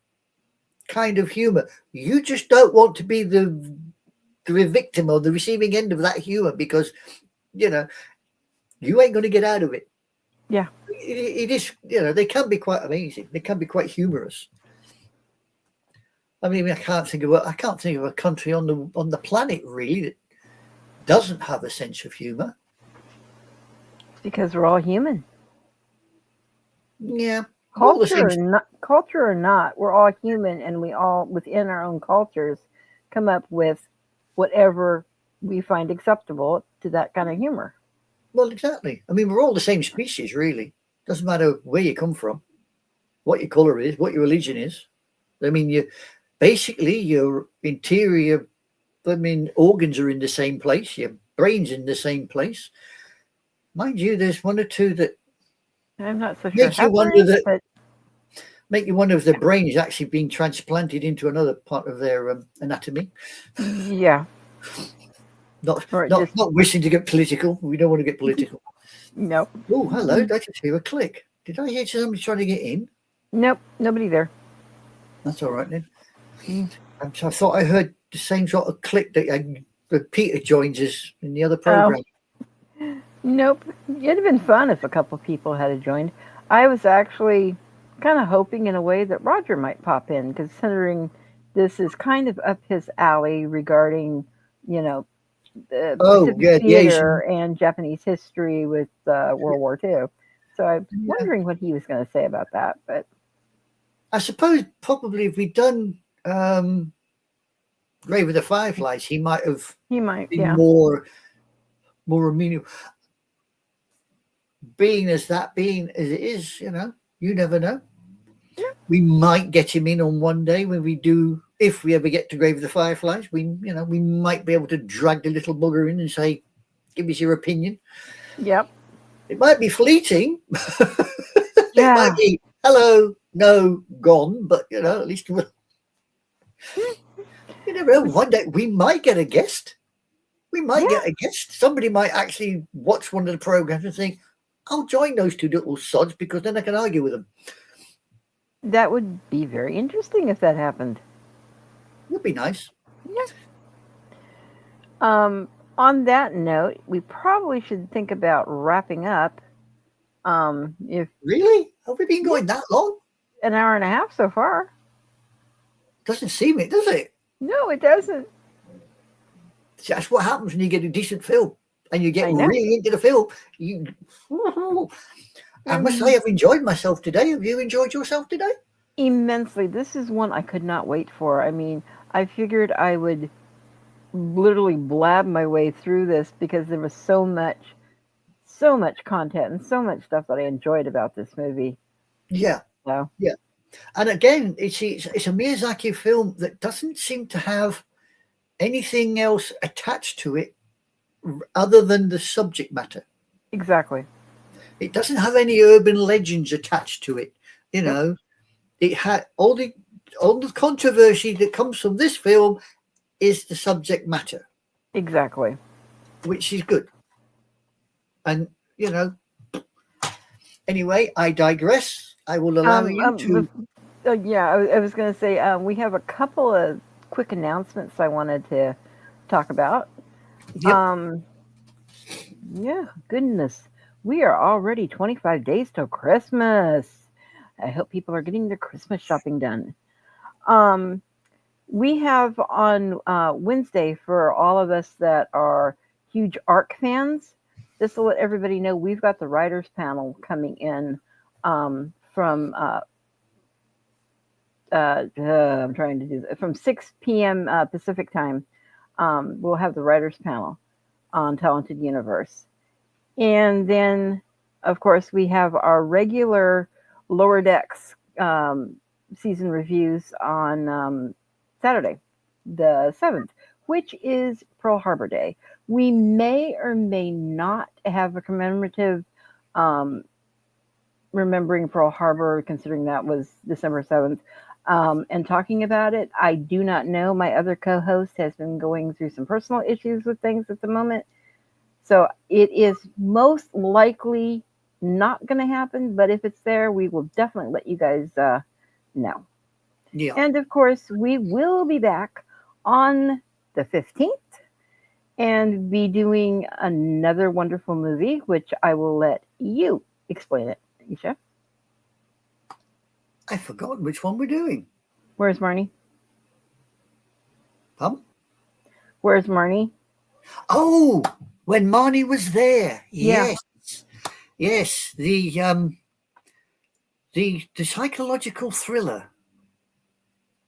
Speaker 2: kind of humor. You just don't want to be the victim or the receiving end of that humor, because you ain't going to get out of it.
Speaker 1: Yeah,
Speaker 2: it is. They can be quite amazing. They can be quite humorous. I mean, I can't think of a country on the planet really that doesn't have a sense of humor.
Speaker 1: Because we're all human.
Speaker 2: Yeah.
Speaker 1: Culture or not, we're all human, and we all, within our own cultures, come up with whatever we find acceptable to that kind of humor.
Speaker 2: Well, exactly. I mean, we're all the same species, really. Doesn't matter where you come from, what your color is, what your religion is. I mean, your interior, organs are in the same place. Your brain's in the same place. Mind you, there's one or two that
Speaker 1: I'm not so sure.
Speaker 2: Make you wonder if their brain is actually being transplanted into another part of their anatomy.
Speaker 1: Yeah.
Speaker 2: Not wishing to get political. We don't want to get political.
Speaker 1: Nope.
Speaker 2: Oh, hello. I just hear a click. Did I hear somebody trying to get in?
Speaker 1: Nope. Nobody there.
Speaker 2: That's all right then. I thought I heard the same sort of click that Peter joins us in the other program.
Speaker 1: Oh. Nope. It'd have been fun if a couple people had joined. I was actually kind of hoping in a way that Roger might pop in, considering this is kind of up his alley regarding, the Pacific theater and Japanese history with World War II. So I'm wondering what he was going to say about that. But
Speaker 2: I suppose probably if we'd done Grave of the Fireflies, he might be more amenable. Being as it is, you never know.
Speaker 1: Yeah.
Speaker 2: We might get him in on one day when we do, if we ever get to Grave of the Fireflies. We might be able to drag the little bugger in and say, give us your opinion.
Speaker 1: Yep.
Speaker 2: It might be fleeting. It might be hello, no, gone, but at least we'll. You never know. One day we might get a guest. We might
Speaker 1: Yeah,
Speaker 2: get a guest. Somebody might actually watch one of the programs and think, I'll join those two little sods because then I can argue with them.
Speaker 1: that would be very interesting if that happened.
Speaker 2: It'd be nice.
Speaker 1: Yeah. On that note, we probably should think about wrapping up. If
Speaker 2: Really? Have we been
Speaker 1: Yeah,
Speaker 2: going that long?
Speaker 1: an hour and a half so far.
Speaker 2: Doesn't seem it, does it?
Speaker 1: No, it doesn't.
Speaker 2: See, that's what happens when you get a decent film and you get
Speaker 1: I know.
Speaker 2: really into the film. You, I must say, I've enjoyed myself today. Have you enjoyed yourself today?
Speaker 1: Immensely. This is one I could not wait for. I mean, I figured I would literally blab my way through this because there was so much content and so much stuff that I enjoyed about this movie.
Speaker 2: Yeah,
Speaker 1: So,
Speaker 2: yeah. And again, it's a Miyazaki film that doesn't seem to have anything else attached to it other than the subject matter.
Speaker 1: exactly.
Speaker 2: It doesn't have any urban legends attached to it. You
Speaker 1: Nope.
Speaker 2: know, it had all the controversy that comes from this film is the subject matter,
Speaker 1: Exactly.
Speaker 2: which is good. And you know, anyway, I digress. I will allow you to.
Speaker 1: Yeah, I was going to say we have a couple of quick announcements I wanted to talk about.
Speaker 2: Yep.
Speaker 1: Yeah, goodness. We are already 25 days till Christmas. I hope people are getting their Christmas shopping done. We have on Wednesday, for all of us that are huge ARC fans, just to let everybody know, we've got the writers panel coming in from I'm trying to do that, from 6 p.m. Pacific time. We'll have the writers panel on Talented Universe. And then, of course, we have our regular Lower Decks season reviews on Saturday, the 7th, which is Pearl Harbor Day. We may or may not have a commemorative remembering Pearl Harbor, considering that was December 7th. And talking about it, I do not know. My other co host has been going through some personal issues with things at the moment. So it is most likely not going to happen, but if it's there, we will definitely let you guys know.
Speaker 2: Yeah.
Speaker 1: And of course, we will be back on the 15th and be doing another wonderful movie, which I will let you explain it, Isha.
Speaker 2: I forgot which one we're doing.
Speaker 1: Where's Marnie?
Speaker 2: Where's
Speaker 1: Marnie?
Speaker 2: Oh, when Marnie was there.
Speaker 1: Yeah.
Speaker 2: Yes. The psychological thriller,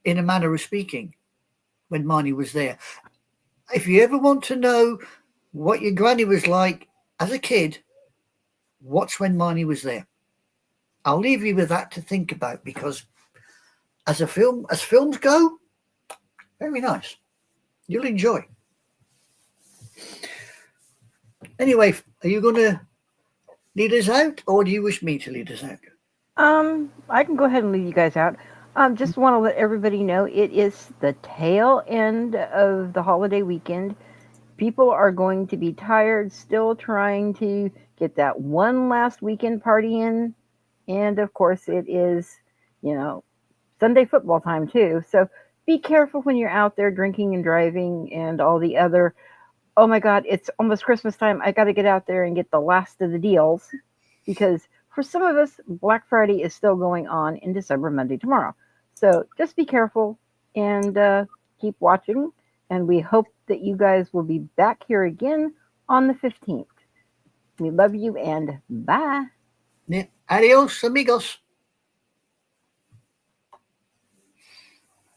Speaker 2: in a manner of speaking, when Marnie was there. If you ever want to know what your granny was like as a kid, watch When Marnie Was There. I'll leave you with that to think about, because as films go, very nice. You'll enjoy. Anyway, are you going to lead us out, or do you wish me to lead us out?
Speaker 1: I can go ahead and lead you guys out. Just want to let everybody know it is the tail end of the holiday weekend. People are going to be tired, still trying to get that one last weekend party in. And of course, it is, Sunday football time too. So be careful when you're out there drinking and driving and all the other, oh my God, it's almost Christmas time. I got to get out there and get the last of the deals, because for some of us, Black Friday is still going on in December, Monday, tomorrow. So just be careful and keep watching. And we hope that you guys will be back here again on the 15th. We love you and bye.
Speaker 2: Adios, amigos.